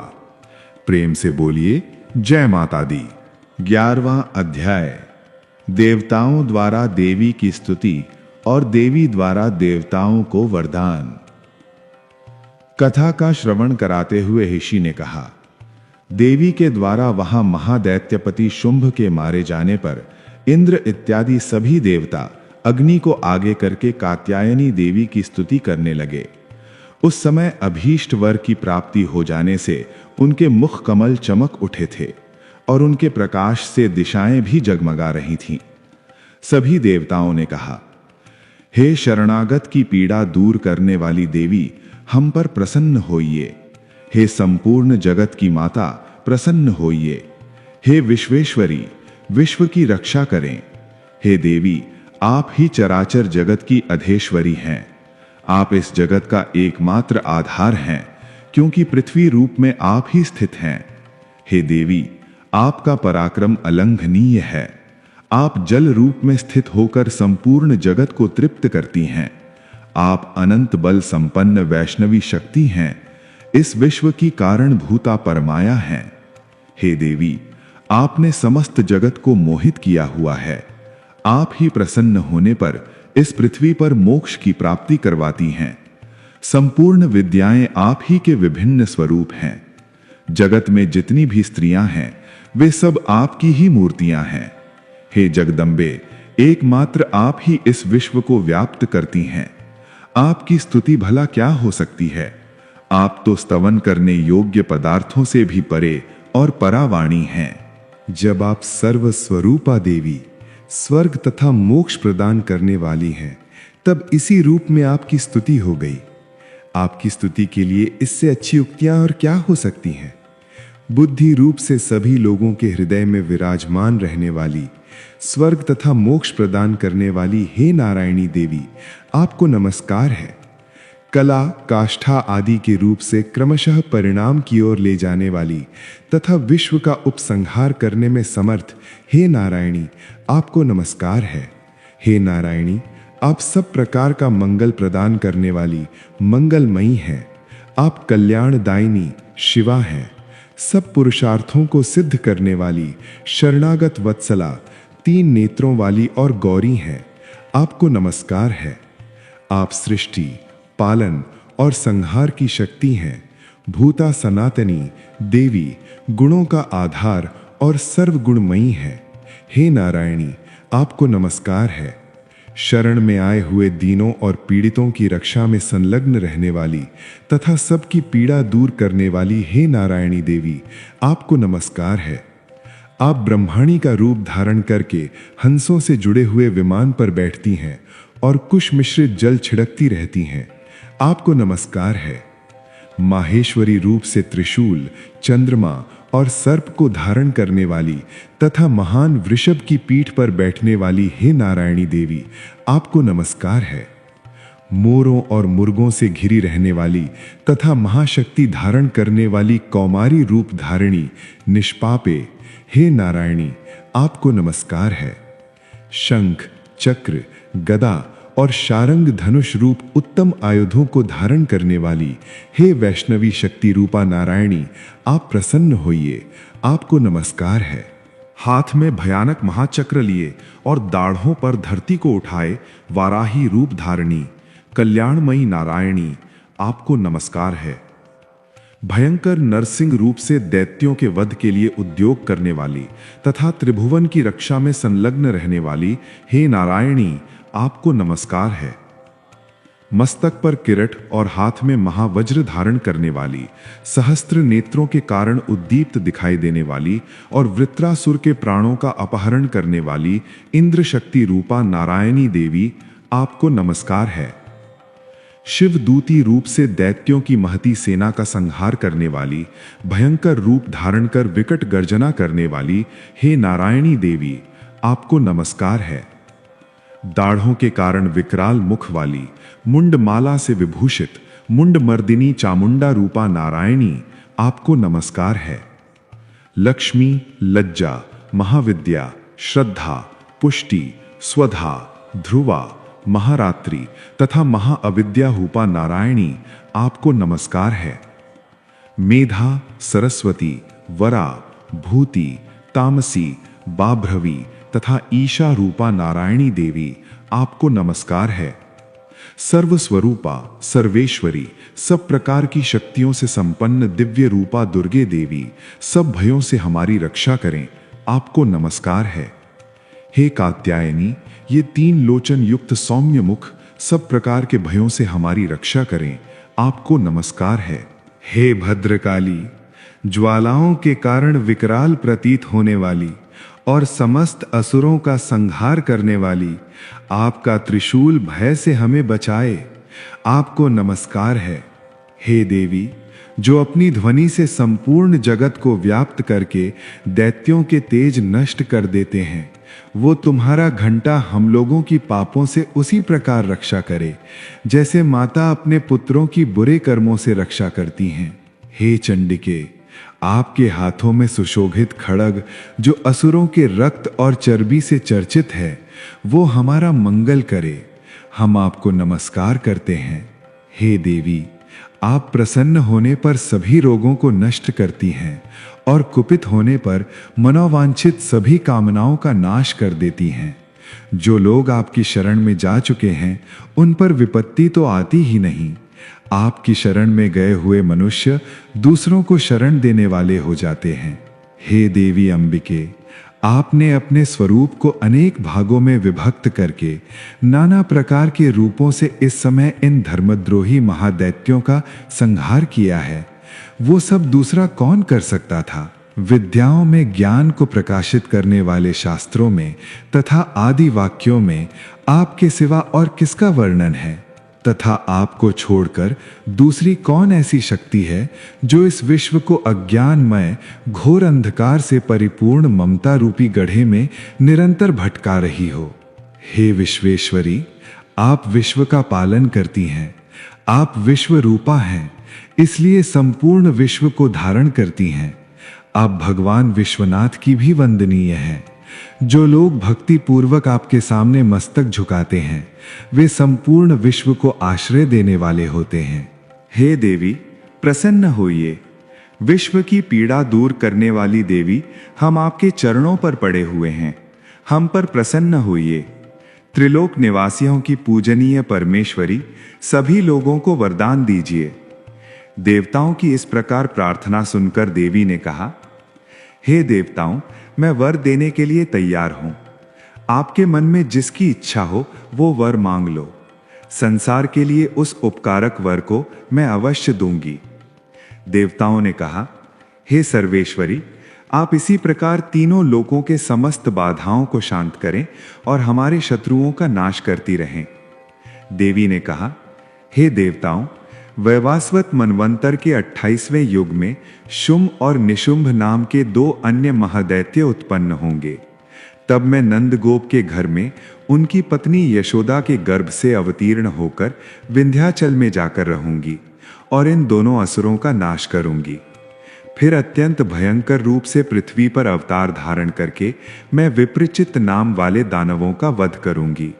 प्रेम से बोलिए जय माता दी। 11वां अध्याय देवताओं द्वारा देवी की स्तुति और देवी द्वारा देवताओं को वरदान। कथा का श्रवण कराते हुए ऋषि ने कहा, देवी के द्वारा वहां महादैत्यपति शुंभ के मारे जाने पर इंद्र इत्यादि सभी देवता अग्नि को आगे करके कात्यायनी देवी की स्तुति करने लगे। उस समय अभीष्ट वर की प्राप्ति हो जाने से उनके मुख कमल चमक उठे थे और उनके प्रकाश से दिशाएं भी जगमगा रही थीं। सभी देवताओं ने कहा, हे शरणागत की पीड़ा दूर करने वाली देवी, हम पर प्रसन्न होइए। हे संपूर्ण जगत की माता, प्रसन्न होइए। हे विश्वेश्वरी, विश्व की रक्षा करें। हे देवी, आप ही चराचर जगत की अधेश्वरी हैं। आप इस जगत का एकमात्र आधार हैं, क्योंकि पृथ्वी रूप में आप ही स्थित हैं। हे देवी, आपका पराक्रम अलंघनीय है। आप जल रूप में स्थित होकर संपूर्ण जगत को तृप्त करती हैं। आप अनंत बल संपन्न वैष्णवी शक्ति हैं। इस विश्व की कारण भूता परमाया हैं। हे देवी, आपने समस्त जगत को मोहित किया हुआ है। आप ही प्रसन्न होने पर इस पृथ्वी पर मोक्ष की प्राप्ति करवाती हैं। संपूर्ण विद्याएं आप ही के विभिन्न स्वरूप हैं। जगत में जितनी भी स्त्रियां हैं वे सब आपकी ही मूर्तियां हैं। हे जगदम्बे, एकमात्र आप ही इस विश्व को व्याप्त करती हैं। आपकी स्तुति भला क्या हो सकती है। आप तो स्तवन करने योग्य पदार्थों से भी परे और परावाणी हैं। जब आप सर्वस्वरूपा देवी स्वर्ग तथा मोक्ष प्रदान करने वाली हैं, तब इसी रूप में आपकी स्तुति हो गई। आपकी स्तुति के लिए इससे अच्छी उक्तियां और क्या हो सकती हैं। बुद्धि रूप से सभी लोगों के हृदय में विराजमान रहने वाली, स्वर्ग तथा मोक्ष प्रदान करने वाली हे नारायणी देवी, आपको नमस्कार है। कला, काष्ठा आदि के रूप से क्रमशः परिणाम की ओर ले जाने वाली तथा विश्व का उपसंहार करने में समर्थ हे नारायणी, आपको नमस्कार है। हे नारायणी, आप सब प्रकार का मंगल प्रदान करने वाली मंगलमयी हैं। आप कल्याणदायिनी शिवा हैं। सब पुरुषार्थों को सिद्ध करने वाली शरणागत वत्सला, 3 नेत्रों वाली और गौरी हैं। आपको नमस्कार है। आप सृष्टि, पालन और संहार की शक्ति हैं। भूता सनातनी देवी, गुणों का आधार और सर्वगुणमयी है। हे नारायणी, आपको नमस्कार है। शरण में आए हुए दीनों और पीड़ितों की रक्षा में संलग्न रहने वाली तथा सबकी पीड़ा दूर करने वाली हे नारायणी देवी, आपको नमस्कार है। आप ब्रह्माणी का रूप धारण करके हंसों से जुड़े हुए विमान पर बैठती हैं और कुश मिश्रित जल छिड़कती रहती हैं। आपको नमस्कार है। माहेश्वरी रूप से त्रिशूल, चंद्रमा और सर्प को धारण करने वाली तथा महान वृषभ की पीठ पर बैठने वाली हे नारायणी देवी, आपको नमस्कार है। मोरों और मुर्गों से घिरी रहने वाली तथा महाशक्ति धारण करने वाली कौमारी रूप धारिणी निष्पापे हे नारायणी, आपको नमस्कार है। शंख, चक्र, गदा और शारंग धनुष रूप उत्तम आयुधों को धारण करने वाली हे वैष्णवी शक्ति रूपा नारायणी, आप प्रसन्न होइए। आपको नमस्कार है। हाथ में भयानक महाचक्र लिए और दाढ़ों पर धरती को उठाए वाराही रूप धारणी कल्याणमयी नारायणी, आपको नमस्कार है। भयंकर नरसिंह रूप से दैत्यों के वध के लिए उद्योग करने वाली तथा त्रिभुवन की रक्षा में संलग्न रहने वाली हे नारायणी, आपको नमस्कार है। मस्तक पर किरट और हाथ में महावज्र धारण करने वाली, सहस्त्र नेत्रों के कारण उद्दीप्त दिखाई देने वाली और वृत्रासुर के प्राणों का अपहरण करने वाली इंद्र शक्ति रूपा नारायणी देवी, आपको नमस्कार है। शिवदूती रूप से दैत्यों की महती सेना का संहार करने वाली, भयंकर रूप धारण कर विकट गर्जना करने वाली हे नारायणी देवी, आपको नमस्कार है। दाढ़ों के कारण विकराल मुख वाली, मुंडमाला से विभूषित मुंडमर्दिनी चामुंडा रूपा नारायणी, आपको नमस्कार है। लक्ष्मी, लज्जा, महाविद्या, श्रद्धा, पुष्टि, स्वधा, ध्रुवा, महारात्रि तथा महाअविद्या रूपा नारायणी, आपको नमस्कार है। मेधा, सरस्वती, वरा, भूति, तामसी, बाभ्रवी तथा ईशा रूपा नारायणी देवी, आपको नमस्कार है। सर्वस्वरूपा, सर्वेश्वरी, सब प्रकार की शक्तियों से संपन्न दिव्य रूपा दुर्गे देवी, सब भयों से हमारी रक्षा करें, आपको नमस्कार है। हे कात्यायनी, ये 3 लोचन युक्त सौम्य मुख सब प्रकार के भयों से हमारी रक्षा करें, आपको नमस्कार है। हे भद्रकाली, ज्वालाओं के कारण विकराल प्रतीत होने वाली और समस्त असुरों का संहार करने वाली, आपका त्रिशूल भय से हमें बचाए, आपको नमस्कार है। हे देवी, जो अपनी ध्वनि से संपूर्ण जगत को व्याप्त करके दैत्यों के तेज नष्ट कर देते हैं, वो तुम्हारा घंटा हम लोगों की पापों से उसी प्रकार रक्षा करे जैसे माता अपने पुत्रों की बुरे कर्मों से रक्षा करती हैं। हे चंडिके, आपके हाथों में सुशोभित खड्ग जो असुरों के रक्त और चर्बी से चर्चित है, वो हमारा मंगल करे, हम आपको नमस्कार करते हैं। हे देवी, आप प्रसन्न होने पर सभी रोगों को नष्ट करती हैं और कुपित होने पर मनोवांछित सभी कामनाओं का नाश कर देती हैं। जो लोग आपकी शरण में जा चुके हैं उन पर विपत्ति तो आती ही नहीं। आपकी शरण में गए हुए मनुष्य दूसरों को शरण देने वाले हो जाते हैं। हे देवी अंबिके, आपने अपने स्वरूप को अनेक भागों में विभक्त करके नाना प्रकार के रूपों से इस समय इन धर्मद्रोही महादैत्यों का संहार किया है। वो सब दूसरा कौन कर सकता था? विद्याओं में ज्ञान को प्रकाशित करने वाले शास्त्रों में तथा आदि वाक्यों में आपके सिवा और किसका वर्णन है? तथा आपको छोड़कर दूसरी कौन ऐसी शक्ति है जो इस विश्व को अज्ञानमय घोर अंधकार से परिपूर्ण ममता रूपी गड्ढे में निरंतर भटका रही हो? हे विश्वेश्वरी, आप विश्व का पालन करती हैं। आप विश्व रूपा हैं, इसलिए संपूर्ण विश्व को धारण करती हैं। आप भगवान विश्वनाथ की भी वंदनीय हैं। जो लोग भक्ति पूर्वक आपके सामने मस्तक झुकाते हैं वे संपूर्ण विश्व को आश्रय देने वाले होते हैं। हे देवी, प्रसन्न होइए। विश्व की पीड़ा दूर करने वाली देवी, हम आपके चरणों पर पड़े हुए हैं। हम पर प्रसन्न होइए। त्रिलोक निवासियों की पूजनीय परमेश्वरी, सभी लोगों को वरदान दीजिए। देवताओं की इस प्रकार प्रार्थना सुनकर देवी ने कहा, हे देवताओं, मैं वर देने के लिए तैयार हूं। आपके मन में जिसकी इच्छा हो वो वर मांग लो। संसार के लिए उस उपकारक वर को मैं अवश्य दूंगी। देवताओं ने कहा, हे सर्वेश्वरी, आप इसी प्रकार तीनों लोकों के समस्त बाधाओं को शांत करें और हमारे शत्रुओं का नाश करती रहें। देवी ने कहा, हे देवताओं, वैवास्वत मनवंतर के 28वें युग में शुंभ और निशुंभ नाम के 2 अन्य महादैत्य उत्पन्न होंगे। तब मैं नंदगोप के घर में उनकी पत्नी यशोदा के गर्भ से अवतीर्ण होकर विंध्याचल में जाकर रहूंगी और इन दोनों असुरों का नाश करूंगी। फिर अत्यंत भयंकर रूप से पृथ्वी पर अवतार धारण करके मैं विप्रचित नाम वाले दानवों का वध करूंगी।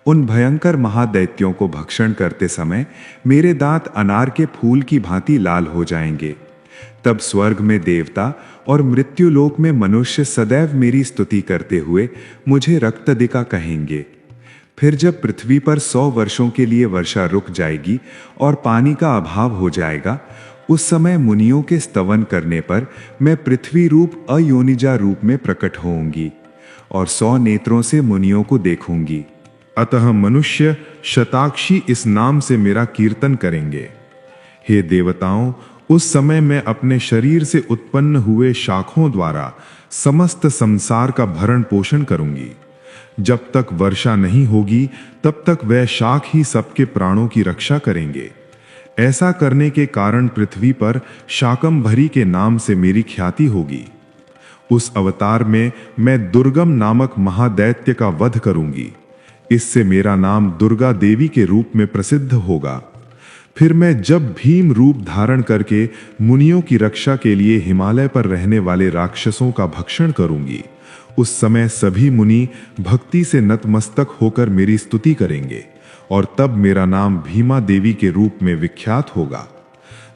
उन भयंकर महादैत्यों को भक्षण करते समय मेरे दांत अनार के फूल की भांति लाल हो जाएंगे। तब स्वर्ग में देवता और मृत्युलोक में मनुष्य सदैव मेरी स्तुति करते हुए मुझे रक्तदिका कहेंगे। फिर जब पृथ्वी पर 100 वर्षों के लिए वर्षा रुक जाएगी और पानी का अभाव हो जाएगा, उस समय मुनियों के स्तवन करने पर मैं पृथ्वी रूप अयोनिजा रूप में प्रकट होऊंगी और 100 नेत्रों से मुनियों को देखूंगी। अतः मनुष्य शताक्षी इस नाम से मेरा कीर्तन करेंगे। हे देवताओं, उस समय मैं अपने शरीर से उत्पन्न हुए शाखों द्वारा समस्त संसार का भरण पोषण करूंगी। जब तक वर्षा नहीं होगी तब तक वह शाख ही सबके प्राणों की रक्षा करेंगे। ऐसा करने के कारण पृथ्वी पर शाकंभरी के नाम से मेरी ख्याति होगी। उस अवतार में मैं दुर्गम नामक महादैत्य का वध करूंगी। इससे मेरा नाम दुर्गा देवी के रूप में प्रसिद्ध होगा। फिर मैं जब भीम रूप धारण करके मुनियों की रक्षा के लिए हिमालय पर रहने वाले राक्षसों का भक्षण करूंगी, उस समय सभी मुनि भक्ति से नतमस्तक होकर मेरी स्तुति करेंगे और तब मेरा नाम भीमा देवी के रूप में विख्यात होगा।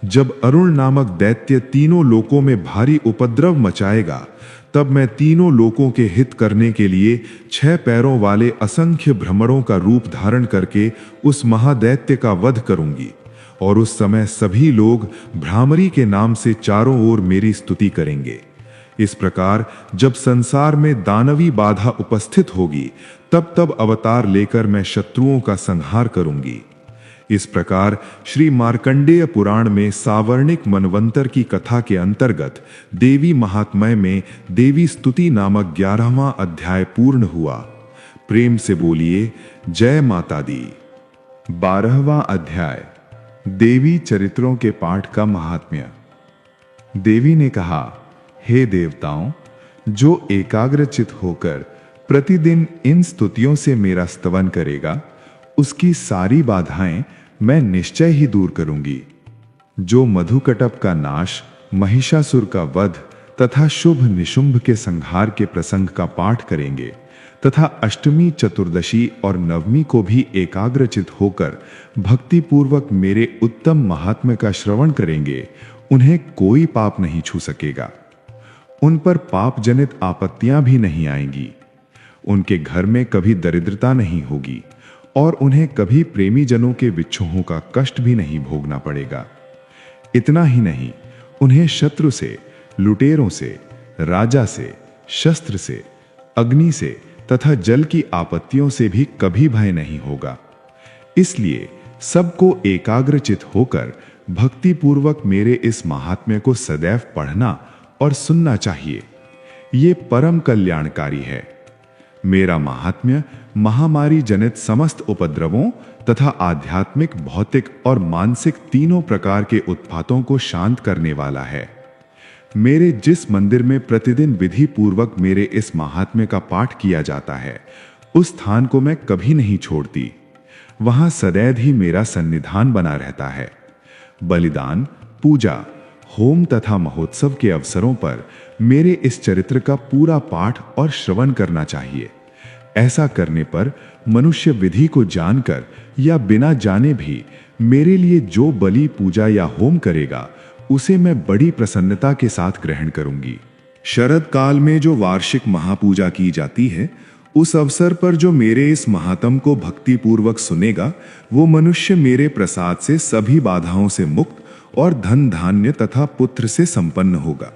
जब अरुण नामक दैत्य तीनों लोकों में भारी उपद्रव मचाएगा, तब मैं तीनों लोकों के हित करने के लिए 6 पैरों वाले असंख्य भ्रमरों का रूप धारण करके उस महादैत्य का वध करूंगी और उस समय सभी लोग भ्रामरी के नाम से चारों ओर मेरी स्तुति करेंगे। इस प्रकार जब संसार में दानवी बाधा उपस्थित होगी, तब तब अवतार लेकर मैं शत्रुओं का संहार करूंगी। इस प्रकार श्री मार्कंडेय पुराण में सावर्णिक मनवंतर की कथा के अंतर्गत देवी महात्म्य में देवी स्तुति नामक 11वां अध्याय पूर्ण हुआ। प्रेम से बोलिए जय माता दी। 12वां अध्याय देवी चरित्रों के पाठ का महात्म्य। देवी ने कहा, हे देवताओं, जो एकाग्रचित होकर प्रतिदिन इन स्तुतियों से मेरा स्तवन करेगा, उसकी सारी बाधाएं मैं निश्चय ही दूर करूंगी। जो मधुकटप का नाश, महिषासुर का वध तथा शुभ निशुंभ के संहार के प्रसंग का पाठ करेंगे, तथा अष्टमी, चतुर्दशी और नवमी को भी एकाग्रचित होकर भक्तिपूर्वक मेरे उत्तम महात्म्य का श्रवण करेंगे, उन्हें कोई पाप नहीं छू सकेगा। उन पर पाप जनित आपत्तियां भी नहीं आएंगी। उनके घर में कभी दरिद्रता नहीं होगी और उन्हें कभी प्रेमी जनों के विच्छोहों का कष्ट भी नहीं भोगना पड़ेगा। इतना ही नहीं, उन्हें शत्रु से, लुटेरों से, राजा से, शस्त्र से, अग्नि से तथा जल की आपत्तियों से भी कभी भय नहीं होगा। इसलिए सबको एकाग्रचित होकर भक्तिपूर्वक मेरे इस महात्म्य को सदैव पढ़ना और सुनना चाहिए। ये परम कल्याणकारी है। मेरा महात्म्य महामारी जनित समस्त उपद्रवों तथा आध्यात्मिक, भौतिक और मानसिक तीनों प्रकार के उत्पातों को शांत करने वाला है। मेरे जिस मंदिर में प्रतिदिन विधि पूर्वक मेरे इस महात्म्य का पाठ किया जाता है, उस स्थान को मैं कभी नहीं छोड़ती। वहां सदैव ही मेरा सन्निधान बना रहता है। बलिदान, पूजा, होम तथा महोत्सव के अवसरों पर मेरे इस चरित्र का पूरा पाठ और श्रवण करना चाहिए। ऐसा करने पर मनुष्य विधि को जानकर या बिना जाने भी मेरे लिए जो बलि, पूजा या होम करेगा, उसे मैं बड़ी प्रसन्नता के साथ ग्रहण करूंगी। शरद काल में जो वार्षिक महापूजा की जाती है, उस अवसर पर जो मेरे इस महात्म को भक्तिपूर्वक सुनेगा, वो मनुष्य मेरे प्रसाद से सभी बाधाओं से मुक्त और धन, धान्य तथा पुत्र से संपन्न होगा।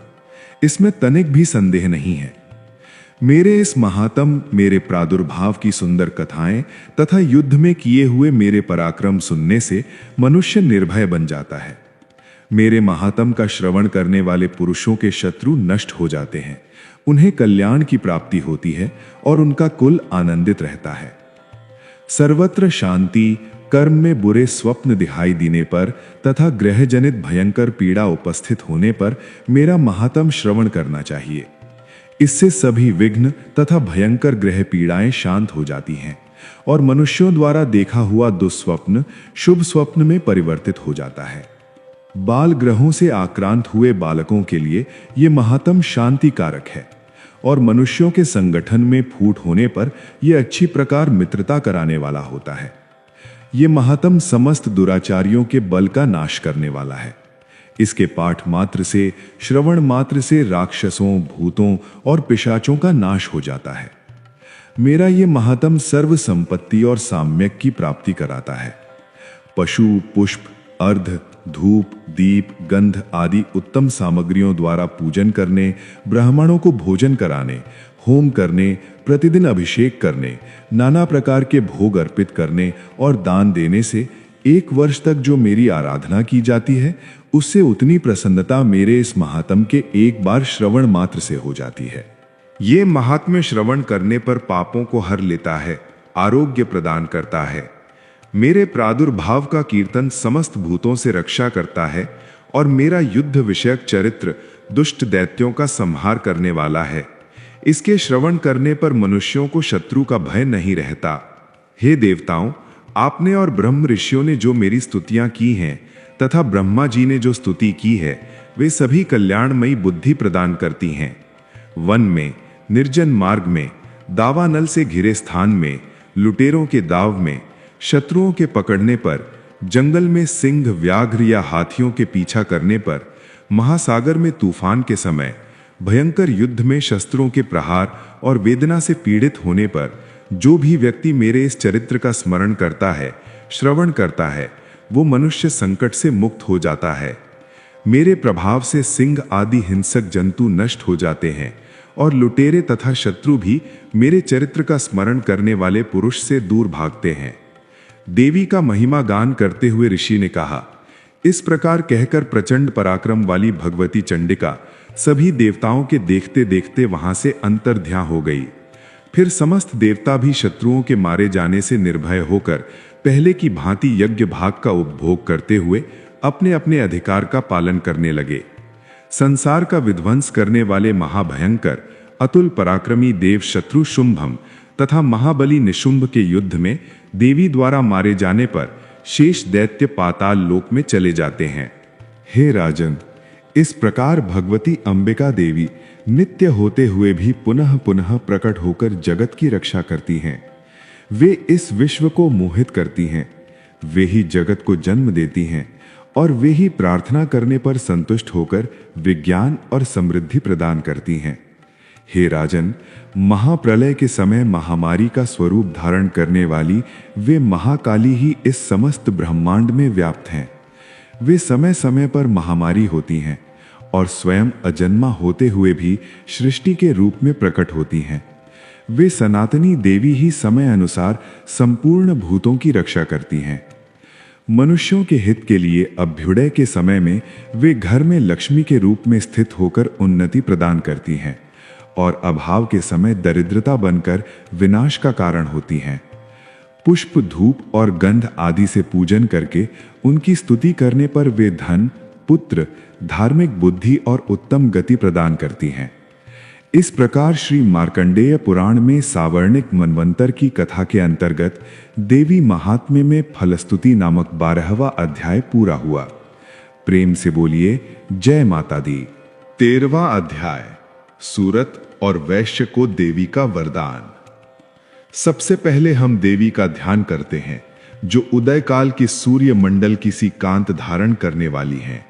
इसमें तनिक भी संदेह नहीं है। मेरे इस महात्म, मेरे प्रादुर्भाव की सुंदर कथाएं तथा युद्ध में किए हुए मेरे पराक्रम सुनने से मनुष्य निर्भय बन जाता है। मेरे महात्म का श्रवण करने वाले पुरुषों के शत्रु नष्ट हो जाते हैं, उन्हें कल्याण की प्राप्ति होती है और उनका कुल आनंदित रहता है। सर्वत्र शांति, कर्म में बुरे स्वप्न दिखाई देने पर तथा ग्रह जनित भयंकर पीड़ा उपस्थित होने पर मेरा महात्म श्रवण करना चाहिए। इससे सभी विघ्न तथा भयंकर ग्रह पीड़ाएं शांत हो जाती हैं और मनुष्यों द्वारा देखा हुआ दुस्वप्न शुभ स्वप्न में परिवर्तित हो जाता है। बाल ग्रहों से आक्रांत हुए बालकों के लिए यह महात्म शांति कारक है और मनुष्यों के संगठन में फूट होने पर यह अच्छी प्रकार मित्रता कराने वाला होता है। यह महात्म समस्त दुराचारियों के बल का नाश करने वाला है। इसके पाठ मात्र से, श्रवण मात्र से राक्षसों, भूतों और पिशाचों का नाश हो जाता है। मेरा यह महात्म सर्व संपत्ति और साम्यक की प्राप्ति कराता है। पशु, पुष्प, अर्ध, धूप, दीप, गंध आदि उत्तम सामग्रियों द्वारा पूजन करने, ब्राह्मणों को भोजन कराने, होम करने, प्रतिदिन अभिषेक करने, नाना प्रकार के भोग अर्पित करने और दान देने से 1 वर्ष तक जो मेरी आराधना की जाती है, उससे उतनी प्रसन्नता मेरे इस महात्म के एक बार श्रवण मात्र से हो जाती है। ये महात्म्य श्रवण करने पर पापों को हर लेता है, आरोग्य प्रदान करता है। मेरे प्रादुर्भाव का कीर्तन समस्त भूतों से रक्षा करता है और मेरा युद्ध विषयक चरित्र दुष्ट दैत्यों का संहार करने वाला है। इसके श्रवण करने पर मनुष्यों को शत्रु का भय नहीं रहता। हे देवताओं, आपने और ब्रह्म ऋषियों ने जो मेरी स्तुतियां की हैं तथा ब्रह्मा जी ने जो स्तुति की है, वे सभी कल्याणमयी बुद्धि प्रदान करती हैं। वन में, निर्जन मार्ग में, दावानल से घिरे स्थान में, लुटेरों के दाव में, शत्रुओं के पकड़ने पर, जंगल में सिंह, व्याघ्र या हाथियों के पीछा करने पर, महासागर में तूफान के समय, भयंकर युद्ध में शस्त्रों के प्रहार और वेदना से पीड़ित होने पर जो भी व्यक्ति मेरे इस चरित्र का स्मरण करता है, श्रवण करता है, वो मनुष्य संकट से मुक्त हो जाता है। मेरे प्रभाव से सिंह आदि हिंसक जंतु नष्ट हो जाते हैं और लुटेरे तथा शत्रु भी मेरे चरित्र का स्मरण करने वाले पुरुष से दूर भागते हैं। देवी का महिमा गान करते हुए ऋषि ने कहा। इस प्रकार कहकर प्रचंड पराक्रम वाली भगवती चंडिका सभी देवताओं के देखते देखते वहां से अंतर्ध्यान हो गई। फिर समस्त देवता भी शत्रुओं के मारे जाने से निर्भय होकर पहले की भांति यज्ञ भाग का उपभोग करते हुए अपने अपने अधिकार का पालन करने लगे। संसार का विध्वंस करने वाले महाभयंकर अतुल पराक्रमी देव शत्रु शुंभम तथा महाबली निशुंभ के युद्ध में देवी द्वारा मारे जाने पर शेष दैत्य पाताल लोक में चले जाते हैं। हे राजन, इस प्रकार भगवती अंबिका देवी नित्य होते हुए भी पुनः पुनः प्रकट होकर जगत की रक्षा करती हैं। वे इस विश्व को मोहित करती हैं, वे ही जगत को जन्म देती हैं और वे ही प्रार्थना करने पर संतुष्ट होकर विज्ञान और समृद्धि प्रदान करती हैं। हे राजन, महाप्रलय के समय महामारी का स्वरूप धारण करने वाली वे महाकाली ही इस समस्त ब्रह्मांड में व्याप्त हैं। वे समय समय पर महामारी होती हैं और स्वयं अजन्मा होते हुए भी सृष्टि के रूप में प्रकट होती हैं। वे सनातनी देवी ही समय अनुसार संपूर्ण भूतों की रक्षा करती हैं। मनुष्यों के हित के लिए अभ्युदय के समय में वे घर में लक्ष्मी के रूप में स्थित होकर उन्नति प्रदान करती हैं और अभाव के समय दरिद्रता बनकर विनाश का कारण होती हैं। पुष्प, धूप और गंध आदि से पूजन करके उनकी स्तुति करने पर वे धन, पुत्र, धार्मिक बुद्धि और उत्तम गति प्रदान करती हैं। इस प्रकार श्री मार्कंडेय पुराण में सावर्णिक मनवंतर की कथा के अंतर्गत देवी महात्म्य में फलस्तुति नामक 12वां अध्याय पूरा हुआ। प्रेम से बोलिए जय माता दी। 13वां अध्याय, सूरत और वैश्य को देवी का वरदान। सबसे पहले हम देवी का ध्यान करते हैं, जो उदय काल की सूर्य मंडल की सी कांत धारण करने वाली हैं,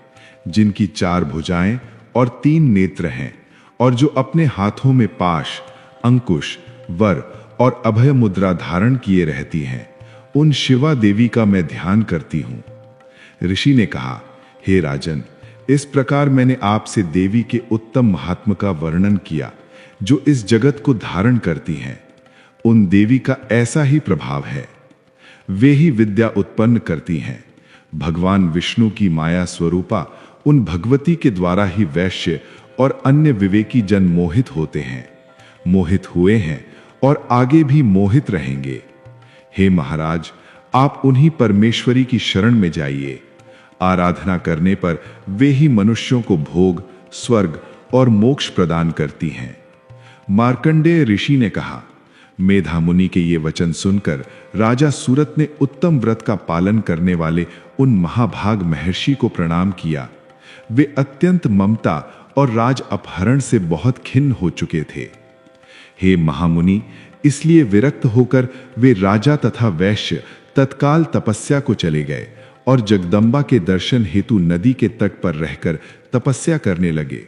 जिनकी 4 भुजाएं और 3 नेत्र हैं और जो अपने हाथों में पाश, अंकुश, वर और अभय मुद्रा धारण किए रहती हैं। उन शिवा देवी का मैं ध्यान करती हूं। ऋषि ने कहा, हे राजन, इस प्रकार मैंने आपसे देवी के उत्तम महात्म का वर्णन किया, जो इस जगत को धारण करती हैं। उन देवी का ऐसा ही प्रभाव है। वे ही विद्या उत्पन्न करती हैं। भगवान विष्णु की माया स्वरूपा उन भगवती के द्वारा ही वैश्य और अन्य विवेकी जन मोहित होते हैं, मोहित हुए हैं और आगे भी मोहित रहेंगे। हे महाराज, आप उन्हीं परमेश्वरी की शरण में जाइए। आराधना करने पर वे ही मनुष्यों को भोग, स्वर्ग और मोक्ष प्रदान करती हैं। मार्कंडेय ऋषि ने कहा, मेधा मुनि के ये वचन सुनकर राजा सूरत ने उत्तम व्रत का पालन करने वाले उन महाभाग महर्षि को प्रणाम किया। वे अत्यंत ममता और राज अपहरण से बहुत खिन्न हो चुके थे। हे महामुनि, इसलिए विरक्त होकर वे राजा तथा वैश्य तत्काल तपस्या को चले गए और जगदम्बा के दर्शन हेतु नदी के तट पर रहकर तपस्या करने लगे।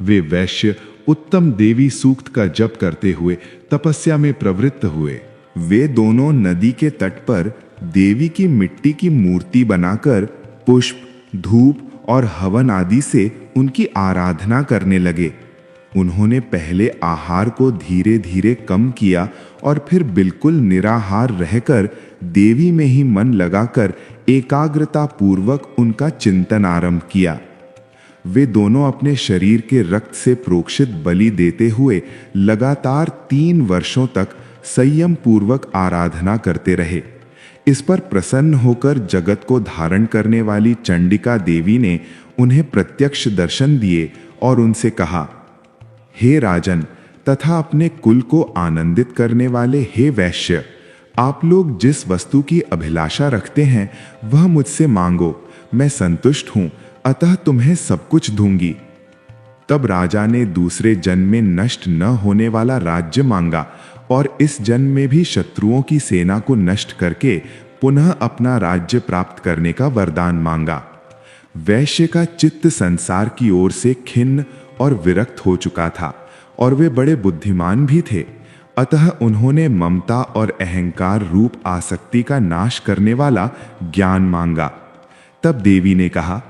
वे वैश्य उत्तम देवी सूक्त का जप करते हुए तपस्या में प्रवृत्त हुए। वे दोनों नदी के तट पर देवी की मिट्टी की मूर्ति बनाकर पुष्प, धूप और हवन आदि से उनकी आराधना करने लगे। उन्होंने पहले आहार को धीरे धीरे कम किया और फिर बिल्कुल निराहार रहकर देवी में ही मन लगाकर एकाग्रता पूर्वक उनका चिंतन आरंभ किया। वे दोनों अपने शरीर के रक्त से प्रोक्षित बलि देते हुए लगातार 3 वर्षों तक संयम पूर्वक आराधना करते रहे। इस पर प्रसन्न होकर जगत को धारण करने वाली चंडिका देवी ने उन्हें प्रत्यक्ष दर्शन दिए और उनसे कहा, हे राजन तथा अपने कुल को आनंदित करने वाले हे वैश्य, आप लोग जिस वस्तु की अभिलाषा रखते हैं वह मुझसे मांगो, मैं संतुष्ट हूं, अतः तुम्हें सब कुछ दूंगी। तब राजा ने दूसरे जन्म में नष्ट न होने वाला राज्य मांगा और इस जन्म में भी शत्रुओं की सेना को नष्ट करके पुनः अपना राज्य प्राप्त करने का वरदान मांगा। वैश्य का चित्त संसार की ओर से खिन्न और विरक्त हो चुका था और वे बड़े बुद्धिमान भी थे, अतः उन्होंने ममता और अहंकार रूप आसक्ति का नाश करने वाला ज्ञान मांगा। तब देवी ने कहा,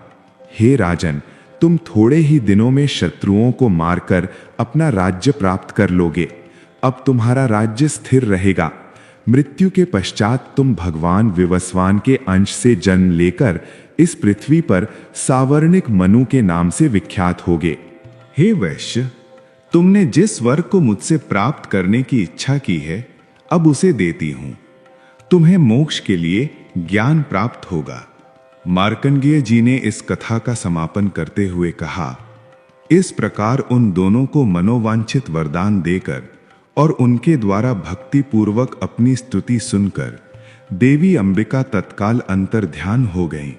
हे राजन, तुम थोड़े ही दिनों में शत्रुओं को मारकर अपना राज्य प्राप्त कर लोगे। अब तुम्हारा राज्य स्थिर रहेगा। मृत्यु के पश्चात तुम भगवान विवस्वान के अंश से जन्म लेकर इस पृथ्वी पर सावर्णिक मनु के नाम से विख्यात होगे। हे वैश्य, तुमने जिस वर को मुझसे प्राप्त करने की इच्छा की है, अब उसे देती हूं। तुम्हें मोक्ष के लिए ज्ञान प्राप्त होगा। मार्कंडेय जी ने इस कथा का समापन करते हुए कहा, इस प्रकार उन दोनों को मनोवांछित वरदान देकर और उनके द्वारा भक्ति पूर्वक अपनी स्तुति सुनकर देवी अंबिका तत्काल अंतर ध्यान हो गईं।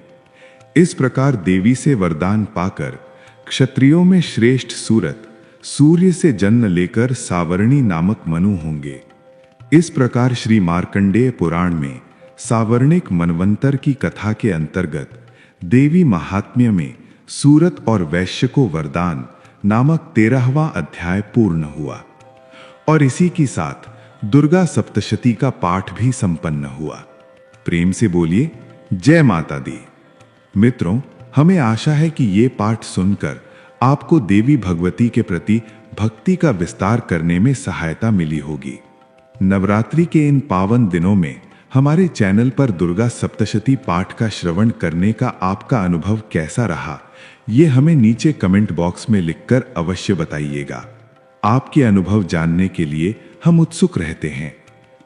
इस प्रकार देवी से वरदान पाकर क्षत्रियों में श्रेष्ठ सूरत सूर्य से जन्म लेकर सावर्णी नामक मनु होंगे। इस प्रकार श्री मार्कंडेय पुराण में सावर्णिक मनवंतर की कथा के अंतर्गत देवी महात्म्य में सूरत और वैश्य को वरदान नामक 13वां अध्याय पूर्ण हुआ और इसी के साथ दुर्गा सप्तशती का पाठ भी संपन्न हुआ। प्रेम से बोलिए जय माता दी। मित्रों, हमें आशा है कि ये पाठ सुनकर आपको देवी भगवती के प्रति भक्ति का विस्तार करने में सहायता मिली होगी। नवरात्रि के इन पावन दिनों में हमारे चैनल पर दुर्गा सप्तशती पाठ का श्रवण करने का आपका अनुभव कैसा रहा, ये हमें नीचे कमेंट बॉक्स में लिखकर अवश्य बताइएगा। आपके अनुभव जानने के लिए हम उत्सुक रहते हैं।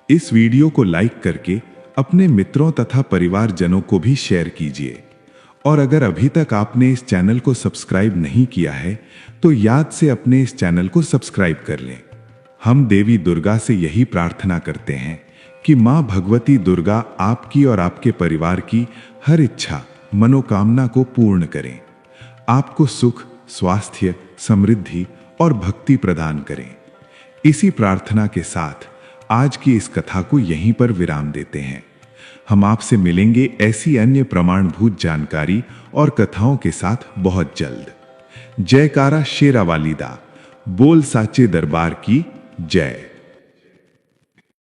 इस वीडियो को लाइक करके अपने मित्रों तथा परिवारजनों को भी शेयर कीजिए और अगर अभी तक आपने इस चैनल को सब्सक्राइब नहीं किया है तो याद से अपने इस चैनल को सब्सक्राइब कर लें। हम देवी दुर्गा से यही प्रार्थना करते हैं कि मां भगवती दुर्गा आपकी और आपके परिवार की हर इच्छा मनोकामना को पूर्ण करें, आपको सुख, स्वास्थ्य, समृद्धि और भक्ति प्रदान करें। इसी प्रार्थना के साथ आज की इस कथा को यहीं पर विराम देते हैं। हम आपसे मिलेंगे ऐसी अन्य प्रमाणभूत जानकारी और कथाओं के साथ बहुत जल्द। जयकारा शेरावाली दा, बोल साचे दरबार की जय।